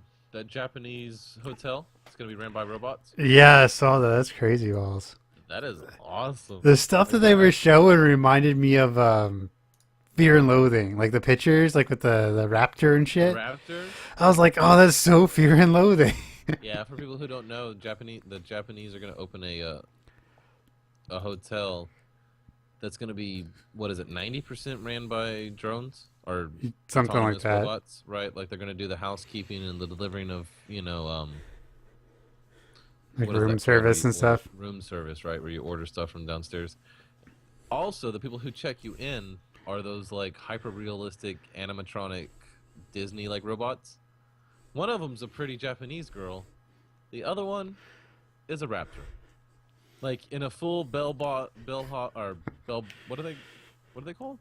Japanese hotel? It's gonna be ran by robots. Yeah, I saw that. That's crazy balls. That is awesome. The stuff that they were showing reminded me of Fear and Loathing, like the pictures, like with the raptor and shit. Raptor. I was like, oh, that's so Fear and Loathing. Yeah, for people who don't know, the Japanese are gonna open a hotel that's gonna be, what is it, 90% ran by drones or Something like autonomous that. robots, right? Like they're gonna do the housekeeping and the delivering of Like what is room that called? service Where and you stuff. Room service, right? Where you order stuff from downstairs. Also, the people who check you in are those hyper realistic animatronic Disney robots. One of them's a pretty Japanese girl. The other one is a raptor. In a full what are they called?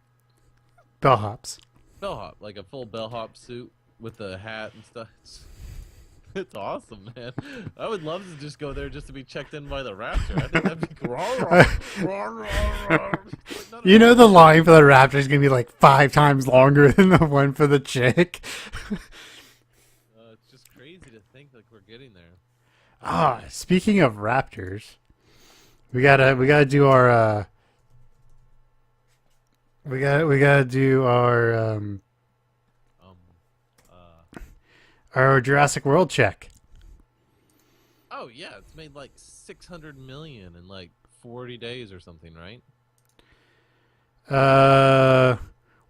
Bellhops. Bellhop, like a full bellhop suit with a hat and stuff. It's awesome, man. I would love to just go there just to be checked in by the raptor. I think that'd be great. The line for the raptor is going to be 5 times longer than the one for the chick. It's just crazy to think we're getting there. Speaking of raptors, we gotta do our we gotta do our Jurassic World check. Oh yeah, it's made 600 million in 40 days or something, right?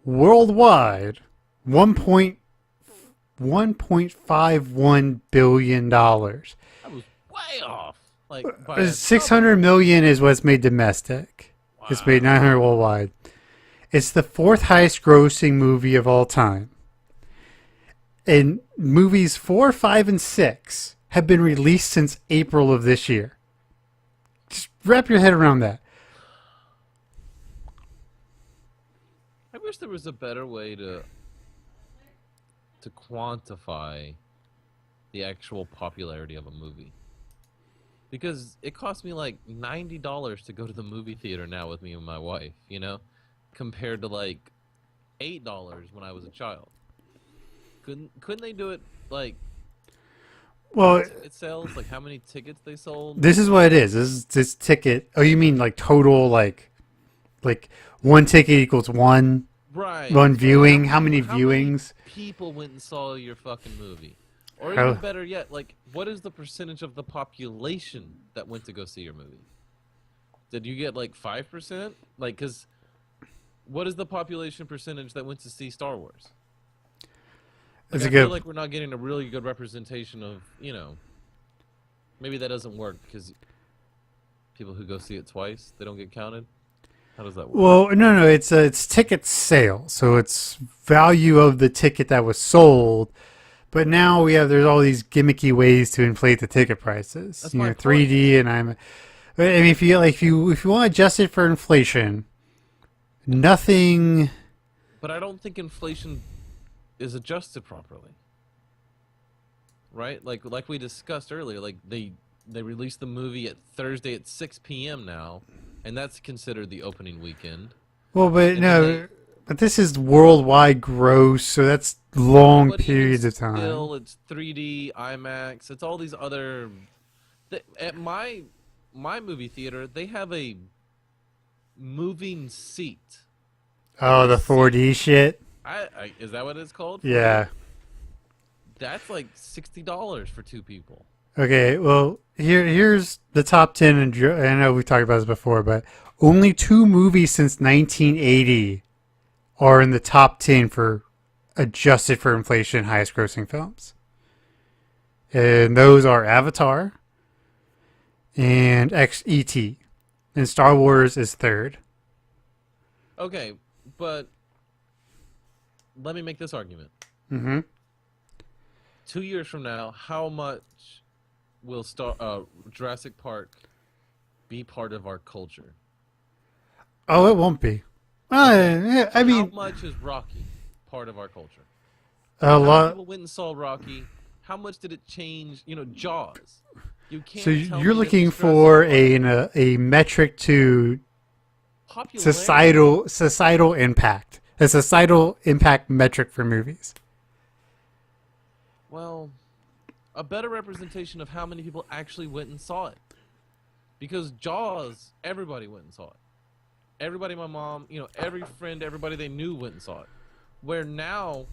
Worldwide, 1.51 billion dollars. That was way off. By 600 million is what's made domestic. Wow. It's made 900 worldwide. It's the 4th highest grossing movie of all time. And movies 4, 5, and 6 have been released since April of this year. Just wrap your head around that. I wish there was a better way to quantify the actual popularity of a movie. Because it cost me like $90 to go to the movie theater now with me and my wife, you know, compared to like $8 when I was a child. Couldn't they do it like Well, ticket sales, like how many tickets they sold? this is what it is. This is this ticket. Oh, you mean like total like one ticket equals one Right. one So viewing? How many how many viewings? people went and saw your fucking movie? Or How- even better yet, like what is the percentage of the population that went to go see your movie? Did you get like 5%? Like, cause what is the population percentage that went to see Star Wars? Like, That's a I feel good. like we're not getting a really good representation of, maybe that doesn't work because people who go see it twice, they don't get counted. How does that work? Well, no, it's ticket sale, so it's value of the ticket that was sold. But now there's all these gimmicky ways to inflate the ticket prices. That's my 3D, and I mean, if you want to adjust it for inflation, nothing. But I don't think inflation is adjusted properly. Right? Like we discussed earlier, like they released the movie at Thursday at 6 p.m. now, and that's considered the opening weekend. Well, but And no, but this is worldwide gross, so that's long But even periods of time. still, it's 3D, IMAX. It's all these other. At my movie theater, they have a moving seat. Oh, the 4D shit. Is that what it's called? Yeah. That's like $60 for two people. Okay, well, here's the top 10, and I know we talked about this before, but only 2 movies since 1980 are in the top 10 for adjusted for inflation highest grossing films. And those are Avatar and XET. And Star Wars is third. Okay, but let me make this argument. Mm-hmm. 2 years from now, how much will Jurassic Park be part of our culture? Oh, it won't be. I How mean, much is Rocky part of our culture? a How many lot. people went and saw Rocky? How much did it change? Jaws. You can't. So tell you're me that looking this for Jurassic a metric to Park popularity. societal impact, a societal impact metric for movies. Well, a better representation of how many people actually went and saw it. Because Jaws, everybody went and saw it. Everybody, my mom, every friend, everybody they knew went and saw it. Where now,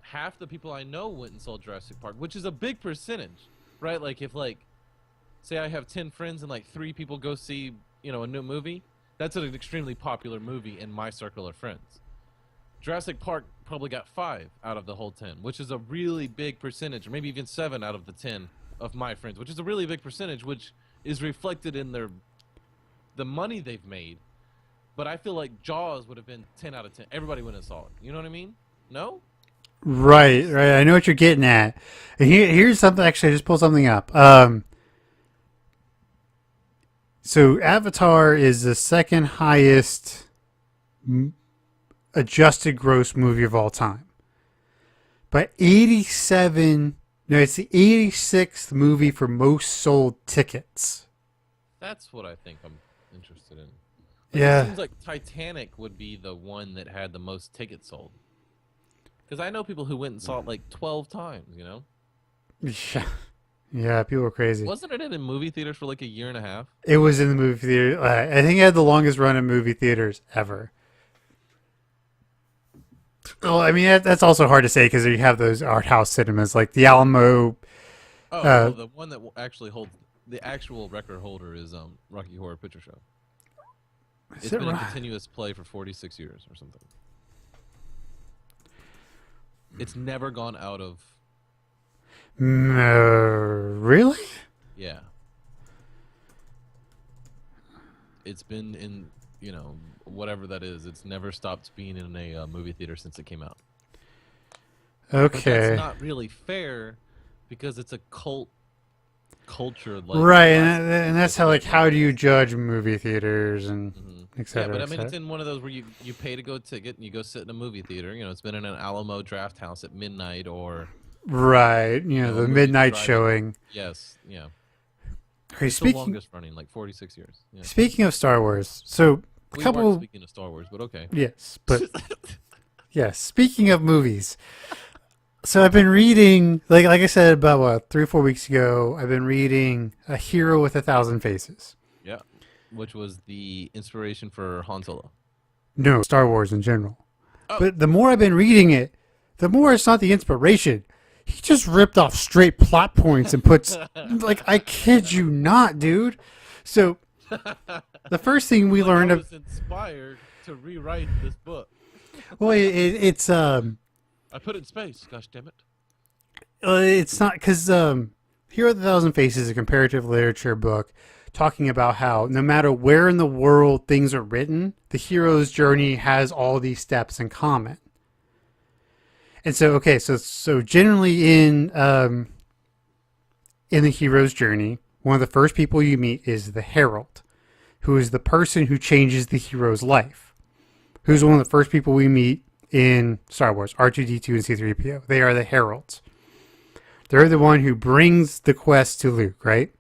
half the people I know went and saw Jurassic Park, which is a big percentage, right? Like if say I have 10 friends and like 3 people go see, a new movie, that's an extremely popular movie in my circle of friends. Jurassic Park probably got 5 out of the whole 10, which is a really big percentage, or maybe even 7 out of the 10 of my friends, which is a really big percentage, which is reflected in the money they've made. But I feel like Jaws would have been 10 out of 10. Everybody went and saw it. You know what I mean? No? Right. I know what you're getting at. And here's something. Actually, I just pulled something up. So Avatar is the second highest adjusted gross movie of all time. But 87. No, it's the 86th movie for most sold tickets. That's what I think I'm interested in. Yeah. It seems like Titanic would be the one that had the most tickets sold. Because I know people who went and saw it like 12 times, Yeah. Yeah, people were crazy. Wasn't it in movie theaters for like a year and a half? It was in the movie theater. I think it had the longest run in movie theaters ever. Well, I mean, that's also hard to say because you have those art house cinemas like the Alamo. Well, the one that actually holds the actual record holder is Rocky Horror Picture Show. It's been in continuous play for 46 years or something. It's never gone out of. Really? Yeah. It's been in, whatever that is. It's never stopped being in a movie theater since it came out. But that's Okay. not really fair because it's a cult culture like Right, classic and with that's how like legend how do you based. judge movie theaters and et Yeah, cetera, but I et mean, it's cetera. in one of those where you pay to go ticket and you go sit in a movie theater. You know, it's been in an Alamo Draft House at midnight, or Right, a the movie midnight drive-in. showing. Yes, yeah. Okay, It's the speaking longest running, like 46 years. Yeah. speaking of Star Wars, so a We weren't couple speaking of Star Wars, but okay. yes, but yes, speaking of movies. So I've been reading like I said about what 3 or 4 weeks ago. I've been reading A Hero with a Thousand Faces. Yeah, which was the inspiration for Han Solo. No, Star Wars in general. Oh, But the more I've been reading it, the more it's not the inspiration. He just ripped off straight plot points and puts like I kid you not, dude. So the first thing we like I learned of was inspired to rewrite this book. well, it's I put it in space. Gosh damn it! it's not because Hero of the Thousand Faces is a comparative literature book talking about how no matter where in the world things are written, the hero's journey has all these steps in common. And so, okay, so generally in the hero's journey, one of the first people you meet is the herald, who is the person who changes the hero's life. Who's one of the first people we meet in Star Wars? R2D2 and C3PO. They are the heralds. They're the one who brings the quest to Luke, right?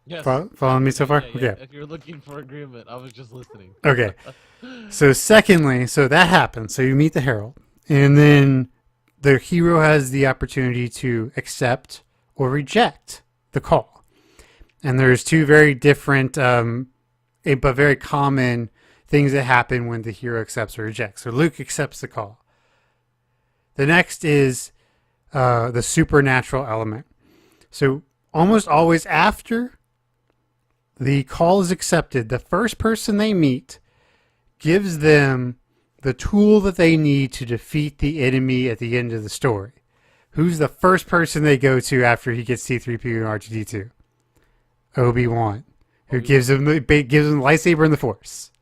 Yes. Following me so far? Yeah. Okay. If you're looking for agreement, I was just listening. Okay. So secondly, so that happens. So you meet the herald, and then the hero has the opportunity to accept or reject the call. And there's two very different, but very common things that happen when the hero accepts or rejects. So Luke accepts the call. The next is the supernatural element. So almost always after the call is accepted, the first person they meet gives them the tool that they need to defeat the enemy at the end of the story. Who's the first person they go to after he gets C3PO and R2D2? Obi-Wan, who gives him the lightsaber and the Force.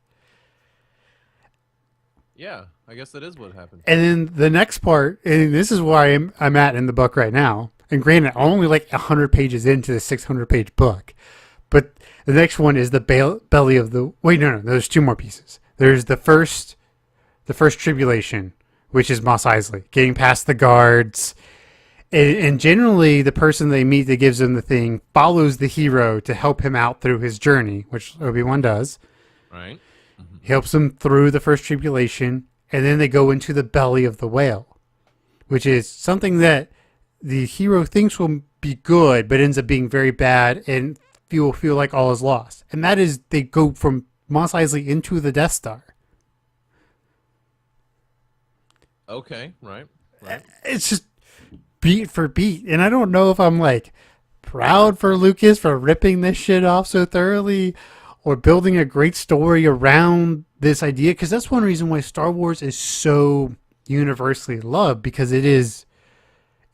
Yeah, I guess that is what happened. And then the next part, and this is where I'm at in the book right now. And granted, I'm only like 100 pages into the 600-page book. But the next one is the belly of the... Wait, no. There's two more pieces. There's the first tribulation, which is Mos Eisley, getting past the guards. And generally, the person they meet that gives them the thing follows the hero to help him out through his journey, which Obi-Wan does. Right. He helps them through the first tribulation, and then they go into the belly of the whale, which is something that the hero thinks will be good, but ends up being very bad, and you feel like all is lost. And that is, they go from Mos Eisley into the Death Star. Okay, right. It's just beat for beat. And I don't know if I'm like proud for Lucas for ripping this shit off so thoroughly or building a great story around this idea. Because that's one reason why Star Wars is so universally loved, because it is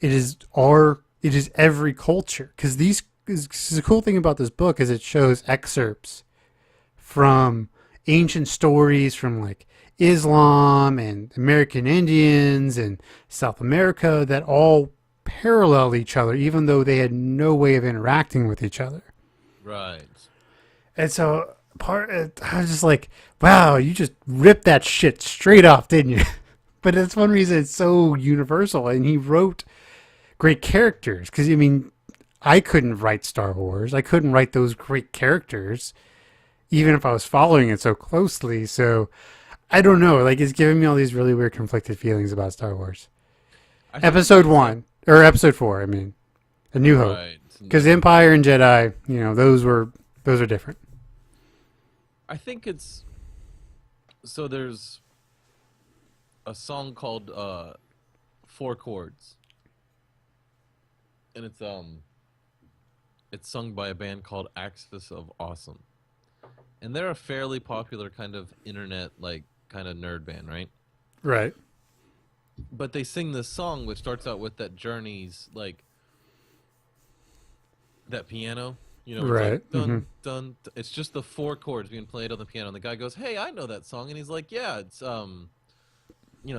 every culture. Because the cool thing about this book is it shows excerpts from ancient stories from like Islam and American Indians and South America that all parallel each other, even though they had no way of interacting with each other. Right. And so I was just like, wow, you just ripped that shit straight off, didn't you? But that's one reason it's so universal. And he wrote great characters. Because, I mean, I couldn't write Star Wars. I couldn't write those great characters, even if I was following it so closely. So I don't know. Like, it's giving me all these really weird conflicted feelings about Star Wars. Episode 1, or Episode 4, I mean. A New Hope. Because Empire and Jedi, those are different. I think it's... So there's a song called Four Chords. And it's sung by a band called Axis of Awesome. And they're a fairly popular kind of internet, like, kind of nerd band, right? Right. But they sing this song which starts out with that Journey's, like, that piano. It's right. like, dun, dun, dun. It's just the four chords being played on the piano. And the guy goes, hey, I know that song. And he's like, yeah, it's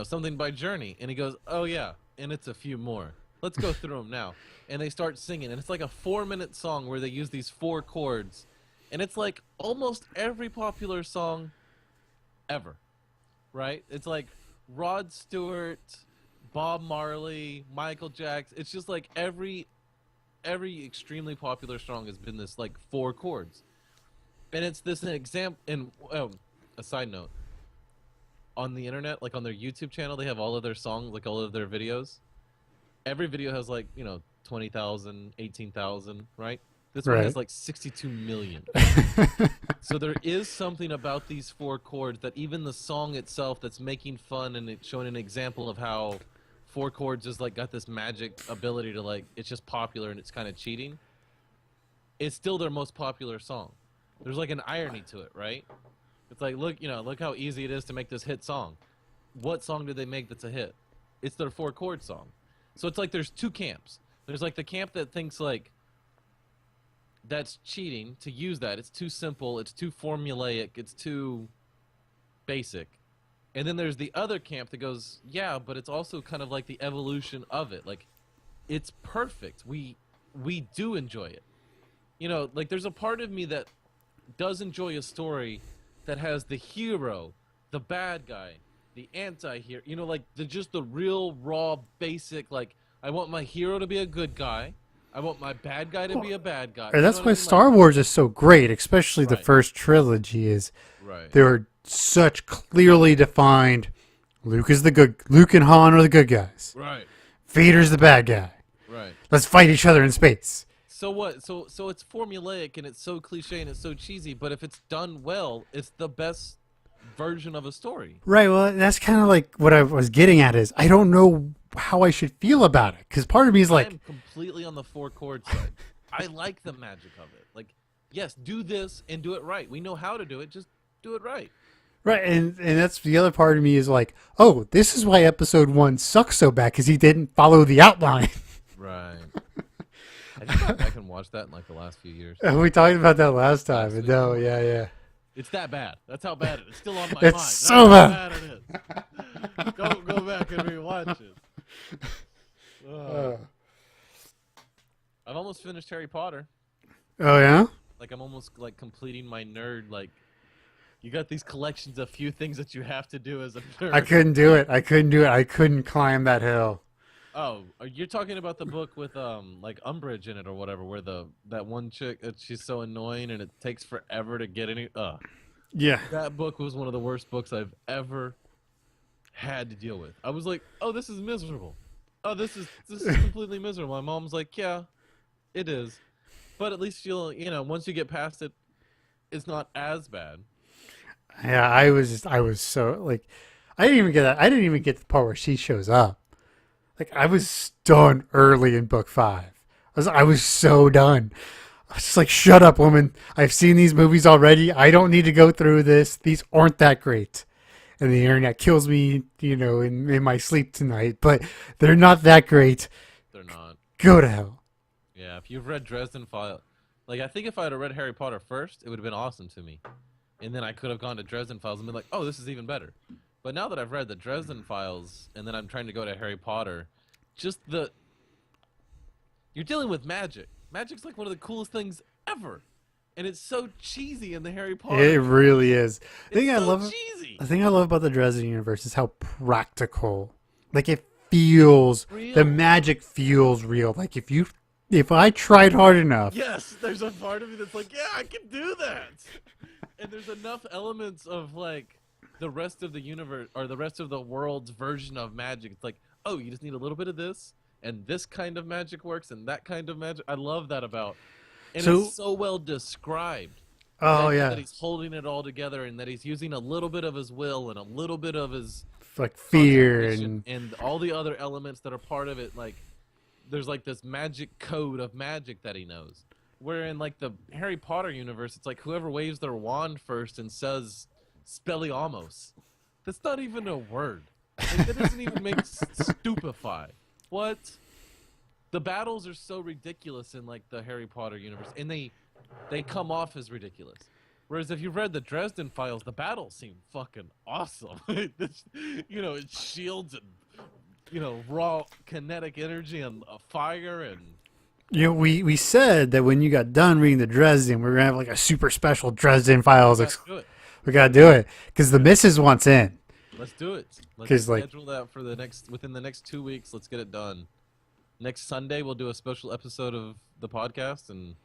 something by Journey, and he goes, oh yeah, and it's a few more. Let's go through them now. And they start singing, and it's like a 4-minute song where they use these 4 chords, and it's like almost every popular song ever, right? It's like Rod Stewart, Bob Marley, Michael Jackson. It's just like every extremely popular song has been this like 4 chords, and it's this an example. And a side note, on the internet, like on their YouTube channel, they have all of their songs, like all of their videos. Every video has like 20,000, 18,000, right? This one has like 62 million. So there is something about these 4 chords that even the song itself that's making fun and it's showing an example of how 4 chords is like got this magic ability to like it's just popular and it's kind of cheating. It's still their most popular song. There's like an irony to it, right? It's like look how easy it is to make this hit song. What song did they make that's a hit? It's their 4 chord song. So it's like there's 2 camps. There's like the camp that thinks like that's cheating to use that. It's too simple, it's too formulaic, it's too basic. And then there's the other camp that goes, yeah, but it's also kind of like the evolution of it. Like, it's perfect. We do enjoy it. Like there's a part of me that does enjoy a story that has the hero, the bad guy, the anti-hero. Like just the real raw basic. Like I want my hero to be a good guy. I want my bad guy to be a bad guy. And that's why Star Wars is so great, especially the first trilogy. Is they're such clearly defined. Luke and Han are the good guys. Right. Vader's the bad guy. Right. Let's fight each other in space. So what? So it's formulaic and it's so cliche and it's so cheesy. But if it's done well, it's the best version of a story. Right. Well, that's kind of like what I was getting at. Is I don't know how I should feel about it, because part of me is like, I'm completely on the 4 chord side. I like the magic of it. Like, yes, do this and do it right. We know how to do it. Just do it right. Right, and that's the other part of me is like, oh, this is why episode 1 sucks so bad, because he didn't follow the outline. Right. I just got back and watched that in like the last few years. We talked about that last time. But no, yeah. It's that bad. That's how bad it is. It's still on my it's mind. So That's bad. How bad it is. Go back and rewatch it. I've almost finished Harry Potter. Oh yeah? Like I'm almost like completing my nerd. Like you got these collections of few things that you have to do as a nerd. I couldn't do it. I couldn't climb that hill. Oh, you're talking about the book with like Umbridge in it or whatever, where that one chick she's so annoying and it takes forever to get any. Yeah. That book was one of the worst books I've ever had to deal with. I was like, oh, this is miserable. Oh, this is completely miserable. My mom's like, yeah, it is, but at least once you get past it, it's not as bad. Yeah, I was so like, I didn't even get that. I didn't even get the part where she shows up. Like I was done early in book 5. I was so done. I was just like, shut up, woman. I've seen these movies already. I don't need to go through this. These aren't that great. And the internet kills me, in my sleep tonight. But they're not that great. They're not. Go to hell. Yeah, if you've read Dresden Files, like I think if I had read Harry Potter first, it would have been awesome to me. And then I could have gone to Dresden Files and been like, oh, this is even better. But now that I've read the Dresden Files and then I'm trying to go to Harry Potter, you're dealing with magic. Magic's like one of the coolest things ever. And it's so cheesy in the Harry Potter. It really is. It's so cheesy. The thing I love about the Dresden universe is how practical. Like it feels real. The magic feels real. Like if I tried hard enough. Yes, there's a part of me that's like, yeah, I can do that. And there's enough elements of like the rest of the universe or the rest of the world's version of magic. It's like, oh, you just need a little bit of this, and this kind of magic works, and that kind of magic. I love that about. And it's so well described. Oh, yeah. That he's holding it all together and that he's using a little bit of his will and a little bit of his like fear and all the other elements that are part of it. Like there's like this magic code of magic that he knows. Where in like the Harry Potter universe, it's like whoever waves their wand first and says Spelliamos. That's not even a word. Like, that doesn't even make stupefy. What? The battles are so ridiculous in like the Harry Potter universe, and they come off as ridiculous. Whereas if you read the Dresden Files, the battles seem fucking awesome. It's shields and raw kinetic energy and fire and. We said that when you got done reading the Dresden, we are gonna have like a super special Dresden Files. We gotta do it because the missus wants in. Let's do it. Let's schedule that for within the next 2 weeks. Let's get it done. Next Sunday we'll do a special episode of the podcast and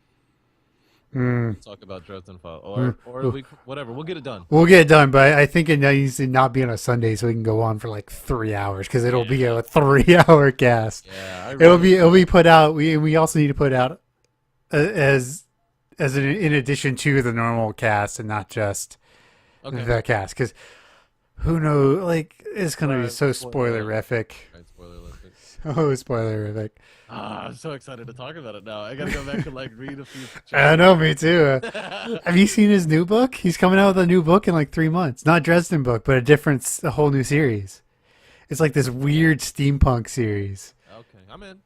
talk about Dresden Files or a week, whatever. We'll get it done. We'll get it done, but I think it needs to not be on a Sunday so we can go on for like 3 hours because it'll be a 3-hour cast. Yeah, it'll be put out. We also need to put out as in addition to the normal cast and not just the cast because. Who knows? Like, it's going to be so spoilerific. Right, spoilerific. So spoilerific. I'm so excited to talk about it now. I got to go back and, read a few. I know, me too. Have you seen his new book? He's coming out with a new book in 3 months. Not Dresden book, but a whole new series. It's like this weird steampunk series. Okay, I'm in.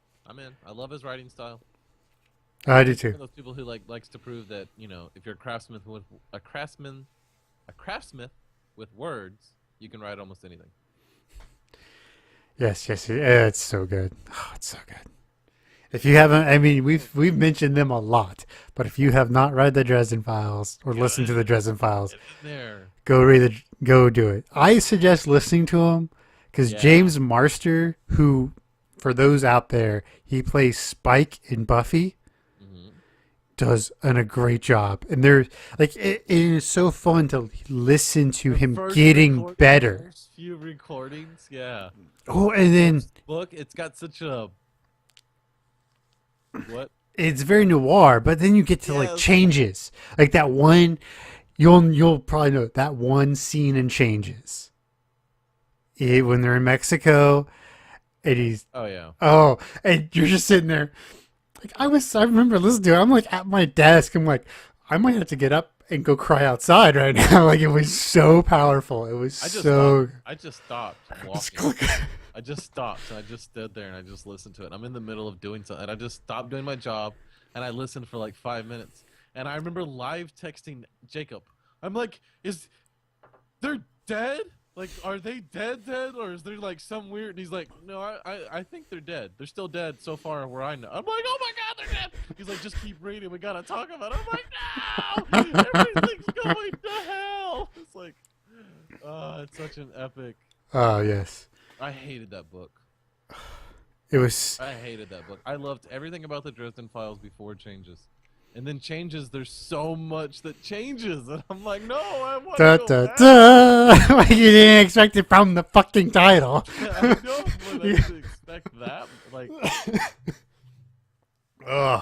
I love his writing style. I do too. One of those people who likes to prove that, if you're a craftsman with words, you can write almost anything. Yes, it's so good. Oh, it's so good. If you haven't, I mean, we've mentioned them a lot, but if you have not read the Dresden Files or listened to the Dresden Files, go do it. I suggest listening to them because James Marster, who, for those out there, he plays Spike in Buffy. Does a great job, and there's it is so fun to listen to him getting better. First few recordings, yeah. Oh, and then book, it's got such a what? It's very noir, but then you get to changes, like that one. You'll probably know that one scene in Changes. When they're in Mexico, and he's and you're just sitting there. I remember listening to it. I'm at my desk. I'm I might have to get up and go cry outside right now. It was so powerful. It was I just stopped walking. I just stopped and I just stood there and I just listened to it. I'm in the middle of doing something and I just stopped doing my job and I listened for 5 minutes. And I remember live texting Jacob. I'm they're dead? Are they dead, or is there some weird? And he's no, I think they're dead. They're still dead so far where I know. I'm oh my god, they're dead. He's just keep reading. We gotta talk about it. I'm no, everything's going to hell. It's it's such an epic. Oh yes. I hated that book. I hated that book. I loved everything about the Dresden Files before Changes. And then Changes, there's so much that changes. And I'm no, I want to go back. You didn't expect it from the fucking title. Yeah, I know, but I didn't expect that.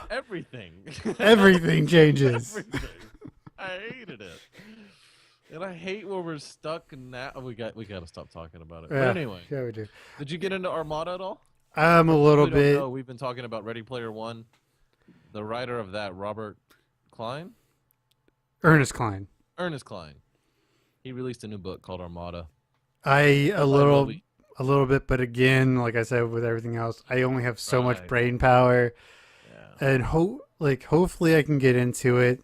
Everything. Everything changes. Everything. I hated it. And I hate where we're stuck now. We got to stop talking about it. Yeah, but anyway. Yeah, we do. Did you get into Armada at all? A little bit. We've been talking about Ready Player One. The writer of that, Robert Klein? Ernest Klein. He released a new book called Armada. A little bit, but again, like I said, with everything else, I only have so much brain power, and hopefully I can get into it.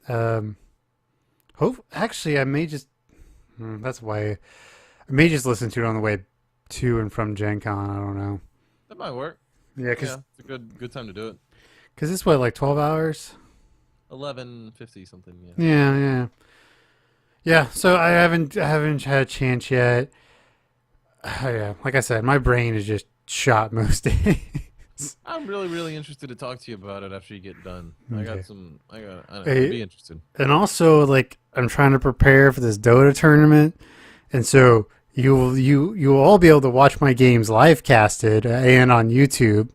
Actually, I may just. That's why I may just listen to it on the way to and from Gen Con. I don't know. That might work. Yeah, because it's a good time to do it. Because it's 12 hours? 11:50 something. Yeah. So I haven't had a chance yet. Yeah, like I said, my brain is just shot most days. I'm really interested to talk to you about it after you get done. Okay. I'd be interested. And also, I'm trying to prepare for this Dota tournament, and so you will all be able to watch my games live casted and on YouTube.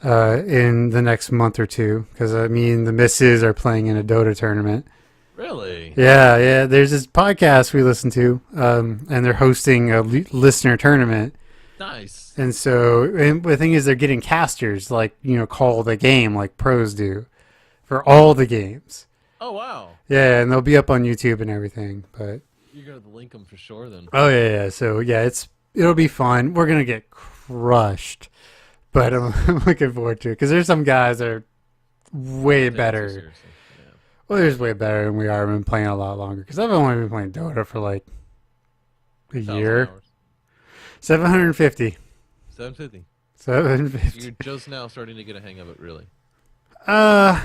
In the next month or two, because the misses are playing in a Dota tournament. Really? Yeah. There's this podcast we listen to, and they're hosting a listener tournament. Nice. And so, the thing is, they're getting casters, call the game like pros do, for all the games. Oh wow. Yeah, and they'll be up on YouTube and everything. But you're gonna link them for sure, then. Oh yeah. So yeah, it'll be fun. We're gonna get crushed. But I'm looking forward to it because there's some guys that are way better. Well, it's way better than we are. I've been playing a lot longer because I've only been playing Dota for like a 1,000 year. hours. 750. 750. So 750. you're just now starting to get a hang of it, really. Uh,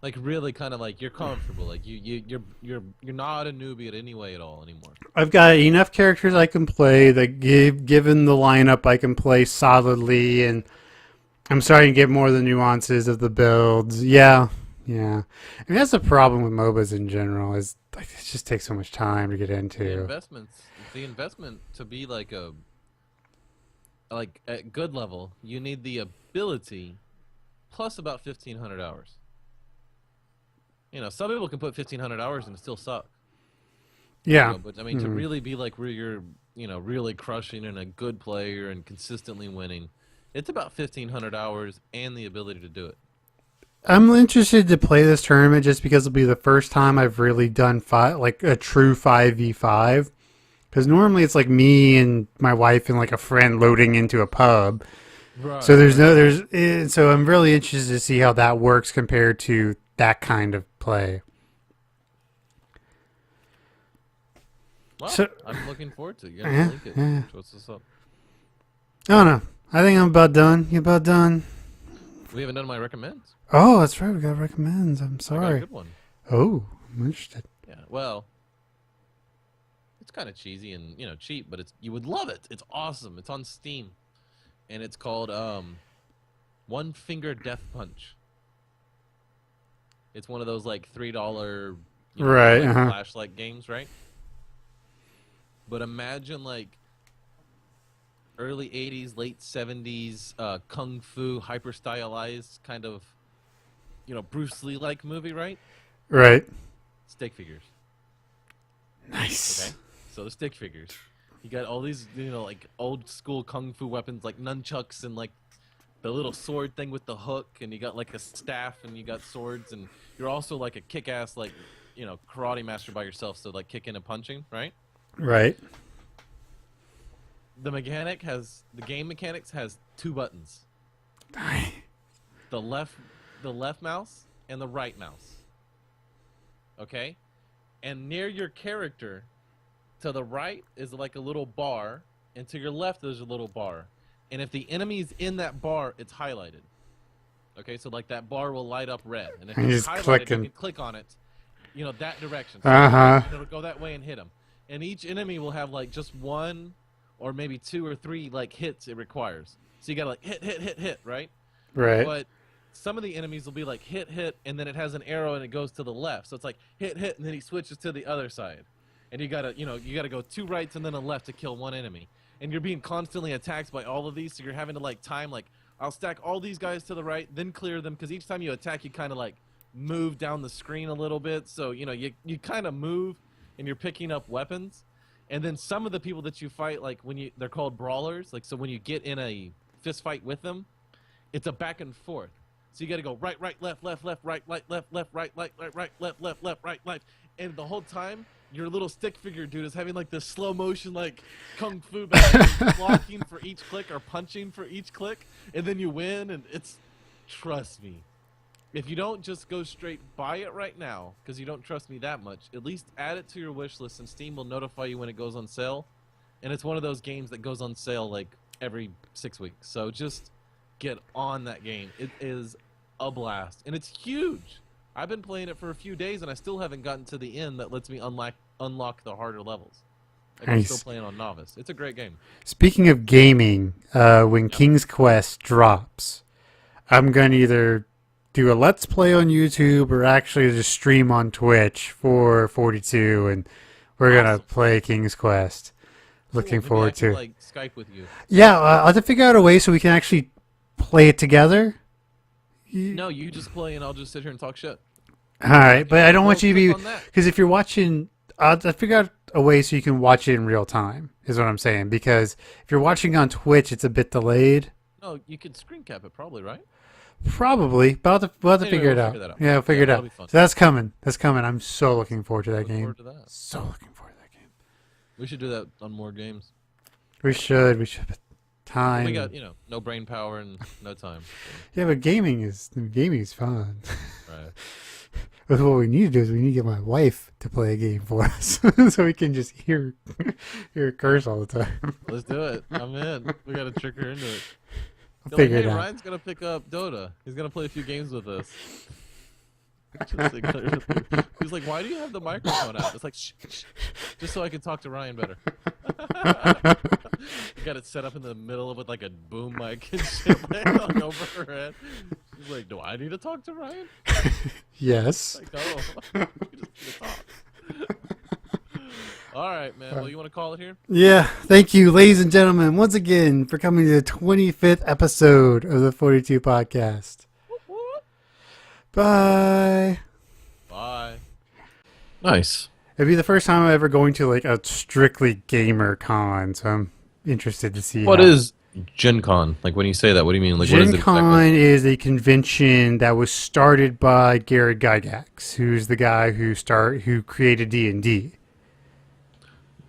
Like really, kind of like you're comfortable. Like you're not a newbie at any way at all anymore. I've got enough characters I can play that given the lineup I can play solidly, and I'm starting to get more of the nuances of the builds. Yeah, yeah. I mean, that's the problem with MOBAs in general is like it just takes so much time to get The into. investments, the investment to be like at good level, you need the ability plus about 1,500 hours. You know, some people can put 1,500 hours and still suck. Yeah. You know, but I mean, to really be like where you're, you know, really crushing and a good player and consistently winning, it's about 1,500 hours and the ability to do it. I'm interested to play this tournament just because it'll be the first time I've really done like a true 5v5. Because normally it's like me and my wife and like a friend loading into a pub. Right. So so I'm really interested to see how that works compared to that kind of play. Well, So- I'm looking forward to it. You Yeah, gotta link it. yeah. What's this up? Oh no, I think I'm about done. You about done? We haven't done my recommends. Oh, that's right. We got recommends. I'm I got a sorry. good one. Oh, I'm interested. Yeah. Well, it's kind of cheesy and cheap, but you would love it. It's awesome. It's on Steam, and it's called One Finger Death Punch. It's one of those like $3 Right, like, uh-huh. flashlight games, right? But imagine like early 80s, late 70s kung fu hyper stylized kind of Bruce Lee like movie, right? Right. Stick figures. Nice. Okay. So the stick figures. You got all these, like old school kung fu weapons like nunchucks and like the little sword thing with the hook, and you got like a staff and you got swords, and you're also like a kick-ass like, karate master by yourself, so like kicking and punching, right? Right. The game mechanics has 2 buttons. The left mouse and the right mouse. Okay? And near your character, to the right is like a little bar, and to your left there's a little bar. And if the enemy's in that bar, it's highlighted. Okay, so like that bar will light up red. And if And it's he's highlighted, clicking. you can click on it, that direction. So Uh-huh. it'll go that way and hit him. And each enemy will have like just 1 or maybe 2 or 3 like hits it requires. So you gotta like hit, right? Right. But some of the enemies will be like hit, and then it has an arrow and it goes to the left. So it's like hit, and then he switches to the other side. And you gotta go 2 rights and then a left to kill 1 enemy. And you're being constantly attacked by all of these, so you're having to like time like I'll stack all these guys to the right, then clear them, because each time you attack, you kind of like move down the screen a little bit. So you kind of move, and you're picking up weapons. And then some of the people that you fight, like they're called brawlers. Like so, when you get in a fist fight with them, it's a back and forth. So you got to go right, left, right, left, right, left, and the whole time your little stick figure dude is having like this slow motion like kung fu battle, blocking for each click or punching for each click, and then you win. And trust me, if you don't just go straight buy it right now because you don't trust me that much, at least add it to your wish list, and Steam will notify you when it goes on sale. And it's one of those games that goes on sale like every 6 weeks. So just get on that game. It is a blast, and it's huge. I've been playing it for a few days, and I still haven't gotten to the end that lets me unlock the harder levels. Like I'm still playing on novice. It's a great game. Speaking of gaming, when King's Quest drops, I'm going to either do a Let's Play on YouTube or actually just stream on Twitch for 42, and we're going to play King's Quest. Looking Maybe forward I can, to like Skype with you. Yeah, I'll have to figure out a way so we can actually play it together. No, you just play, and I'll just sit here and talk shit. All right, but I don't want you to click be... on that. Because if you're watching... I'll figure out a way so you can watch it in real time, is what I'm saying. Because if you're watching on Twitch, it's a bit delayed. No, you could screen cap it probably, right? Probably, but we'll have to Anyway, figure it we'll out. figure that out. Yeah, we'll figure it that'll out. be fun. So that's coming. That's coming. I'm so looking forward to that Look game. forward to that. So looking forward to that game. We should do that on more games. We should. But time. We got no brain power and no time. Yeah, but gaming is fun. Right. But what we need to do is we need to get my wife to play a game for us, so we can just hear her curse all the time. Let's do it. I'm in. We gotta trick her into it. I'll They're figure like, it hey, out. Ryan's gonna pick up Dota. He's gonna play a few games with us. He's like, why do you have the microphone out? It's like, shh, shh, just so I can talk to Ryan better. You got it set up in the middle of with like a boom mic and shit like over her head. She's like, do I need to talk to Ryan? Yes. Like, no, we just need to talk. All right, man. Well, you want to call it here? Yeah. Thank you, ladies and gentlemen, once again for coming to the 25th episode of the 42 podcast. Bye. Bye. Nice. It'd be the first time I'm ever going to like a strictly gamer con, so I'm interested to see. What is Gen Con? Like when you say that, what do you mean? Like what is Gen it Con exactly? is a convention that was started by Garrett Gygax, who's the guy who created D&D.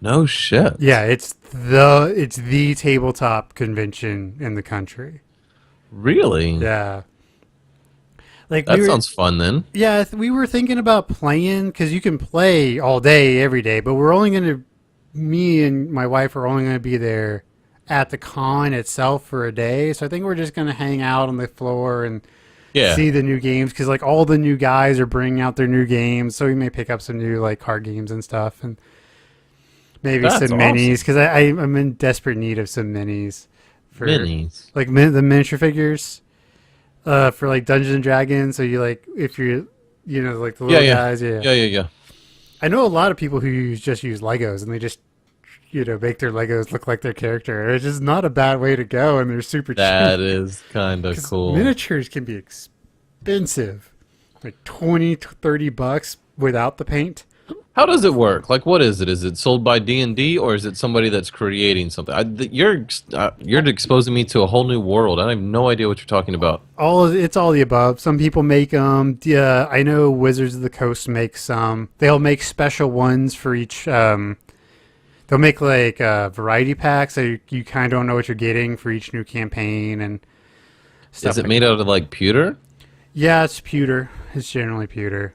No shit. Yeah, it's the tabletop convention in the country. Really? Yeah. Like That sounds fun then. Yeah, we were thinking about playing because you can play all day, every day, but me and my wife are only going to be there at the con itself for a day. So I think we're just going to hang out on the floor and see the new games because like all the new guys are bringing out their new games. So we may pick up some new like card games and stuff and maybe some minis because I'm in desperate need of some minis. For, minis? Like the miniature figures. For like Dungeons and Dragons, so you like if you're, like the little guys, yeah. I know a lot of people who just use Legos and they just, make their Legos look like their character. It's just not a bad way to go, and they're super cheap. That is kind of cool. Miniatures can be expensive, like $20-$30 without the paint. How does it work? Like, what is it? Is it sold by D&D, or is it somebody that's creating something? You're exposing me to a whole new world. I have no idea what you're talking about. It's all the above. Some people make them. Yeah, I know Wizards of the Coast makes some. They'll make special ones for each. They'll make like variety packs, so you kind of don't know what you're getting for each new campaign and stuff. Is it made out of like pewter? Yeah, it's pewter. It's generally pewter.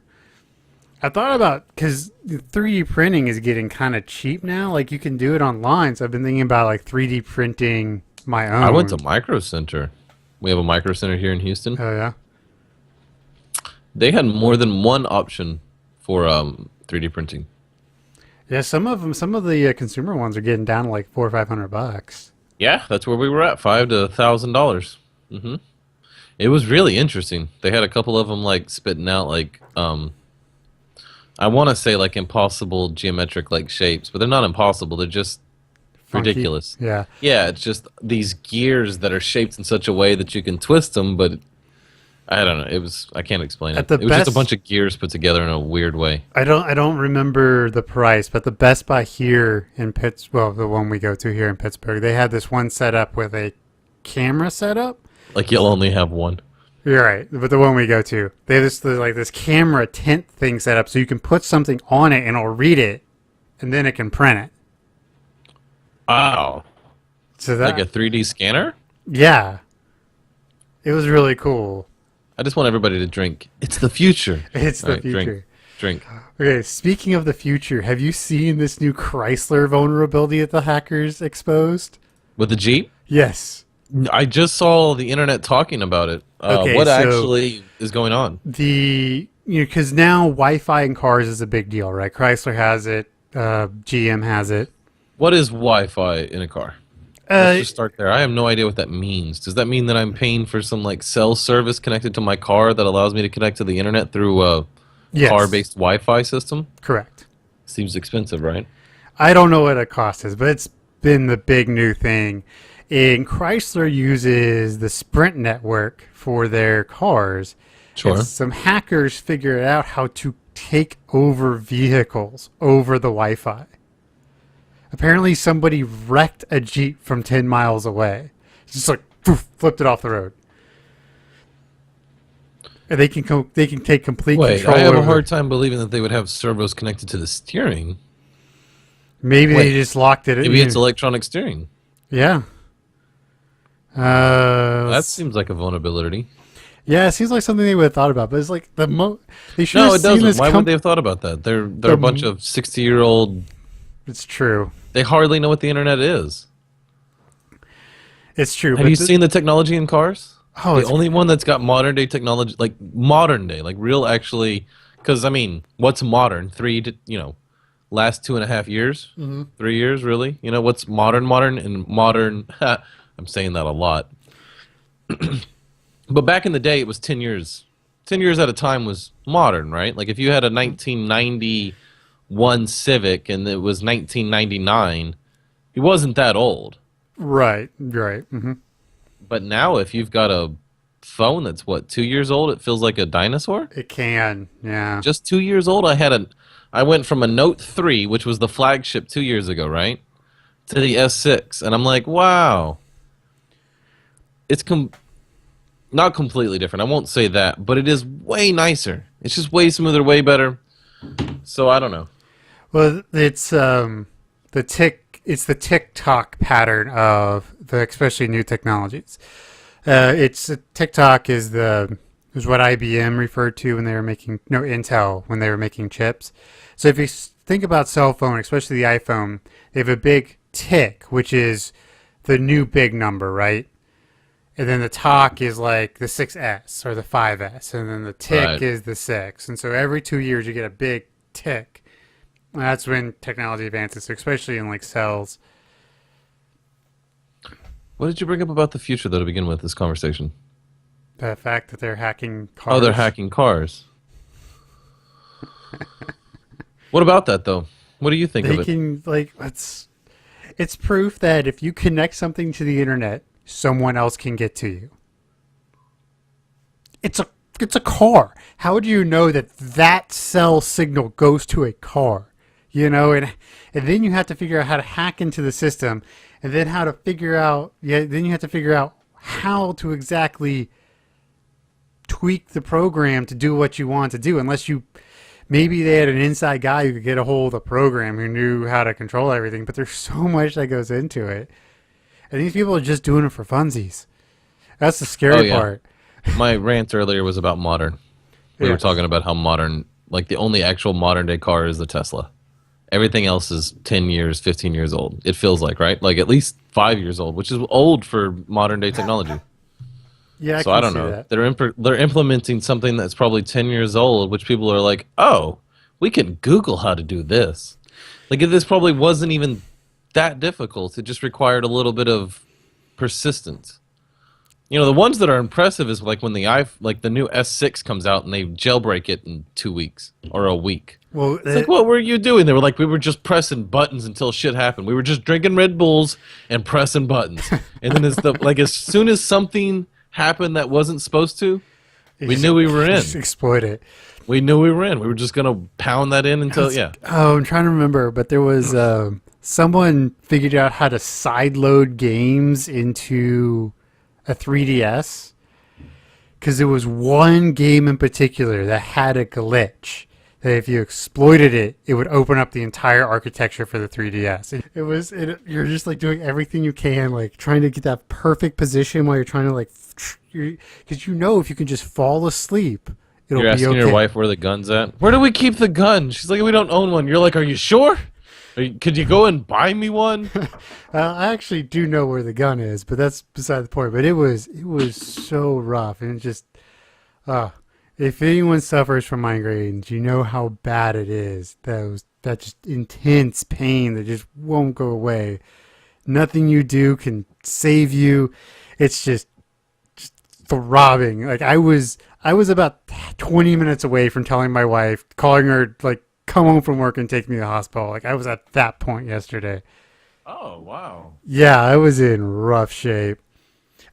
I thought about, because 3D printing is getting kind of cheap now. Like, you can do it online. So I've been thinking about, like, 3D printing my own. I went to Micro Center. We have a Micro Center here in Houston. Oh, yeah? They had more than one option for 3D printing. Yeah, some of the consumer ones are getting down to, like, $400 or $500. Yeah, that's where we were at, $500 to $1,000. Mm-hmm. It was really interesting. They had a couple of them, like, spitting out, like, I want to say like impossible geometric like shapes, but they're not impossible. They're just Funky. ridiculous. Yeah. Yeah, it's just these gears that are shaped in such a way that you can twist them, but I don't know. I can't explain it. It was just a bunch of gears put together in a weird way. I don't remember the price, but the Best Buy here in the one we go to here in Pittsburgh, they had this one set up with a camera setup. Like you'll only have one. You're right, but the one we go to, they have this camera tent thing set up so you can put something on it and it'll read it, and then it can print it. Wow. So that, like a 3D scanner? Yeah. It was really cool. I just want everybody to drink. It's the future. It's the future. Drink. Okay, speaking of the future, have you seen this new Chrysler vulnerability that the hackers exposed? With the Jeep? Yes. I just saw the internet talking about it. What actually is going on? Because now Wi-Fi in cars is a big deal, right? Chrysler has it. GM has it. What is Wi-Fi in a car? Let's just start there. I have no idea what that means. Does that mean that I'm paying for some like cell service connected to my car that allows me to connect to the internet through a car-based Wi-Fi system? Correct. Seems expensive, right? I don't know what it cost is, but it's been the big new thing. And Chrysler uses the Sprint network for their cars. Sure. And some hackers figured out how to take over vehicles over the Wi-Fi. Apparently somebody wrecked a Jeep from 10 miles away. Just like poof, flipped it off the road. And they can take complete control. I have a hard time believing that they would have servos connected to the steering. Maybe they just locked it. Maybe it's electronic steering. Yeah. That seems like a vulnerability. Yeah, it seems like something they would have thought about, but it's like they should No, have it seen doesn't. this. Why would they have thought about that? They're a bunch of 60-year-old. It's true. They hardly know what the internet is. It's true. Have you seen the technology in cars? Oh, The only one that's got modern day technology, like modern day, like real actually. Because I mean, what's modern? Last 2.5 years, 3 years, really. You know what's modern and modern. I'm saying that a lot. But back in the day, it was 10 years. 10 years at a time was modern, right? Like if you had a 1991 Civic and it was 1999, he wasn't that old. right, right. Hmm. But now if you've got a phone that's what, 2 years old, it feels like a dinosaur? It can, yeah. Just 2 years old? I went from a Note 3, which was the flagship 2 years ago, right? To the S6. And I'm like, wow. It's not completely different. I won't say that, but it is way nicer. It's just way smoother, way better. So I don't know. Well, it's it's the TikTok pattern of the especially new technologies. It's TikTok is what IBM referred to when they were making Intel when they were making chips. So if you think about cell phone, especially the iPhone, they have a big tick, which is the new big number, right? And then the talk is like the 6S or the 5S, and then the tick Right. is the 6. And so every 2 years you get a big tick. And that's when technology advances, so especially in like cells. What did you bring up about the future, though, to begin with this conversation? The fact that they're hacking cars. Oh, they're hacking cars. What about that, though? What do you think They of it? can like it's proof that if you connect something to the internet, someone else can get to you. It's a car. How do you know that that cell signal goes to a car? And then you have to figure out how to hack into the system, and then how to figure out then you have to figure out how to exactly tweak the program to do what you want to do, unless maybe they had an inside guy who could get a hold of the program who knew how to control everything, but there's so much that goes into it. And these people are just doing it for funsies. That's the scary part. My rant earlier was about modern. We were talking about how modern, like the only actual modern day car is the Tesla. Everything else is 10 years, 15 years old. It feels like, right? Like at least 5 years old, which is old for modern day technology. Yeah, So I don't know. that. They're implementing something that's probably 10 years old, which people are like, oh, we can Google how to do this. Like this probably wasn't even that difficult. It just required a little bit of persistence. The ones that are impressive is like when the new S6 comes out and they jailbreak it in 2 weeks or a week. Well, It's like, what were you doing? They were like, we were just pressing buttons until shit happened. We were just drinking Red Bulls and pressing buttons. And then as soon as something happened that wasn't supposed to, we knew we were in. Just exploit it. We knew we were in. We were just gonna pound that in until Oh, I'm trying to remember, but there was someone figured out how to sideload games into a 3DS, because there was one game in particular that had a glitch that if you exploited it, it would open up the entire architecture for the 3DS. You're just like doing everything you can, like trying to get that perfect position while you're trying to because if you can just fall asleep, it'll You're be asking okay. your wife where the gun's at. Where do we keep the gun? She's like, we don't own one. You're like, are you sure? Could you go and buy me one? I actually do know where the gun is, but that's beside the point. But it was so rough, and it just, if anyone suffers from migraines, you know how bad it is. That just intense pain that just won't go away. Nothing you do can save you. It's just throbbing. Like I was about 20 minutes away from telling my wife, calling her like, come home from work and take me to the hospital. Like I was at that point yesterday. Oh, wow. Yeah, I was in rough shape.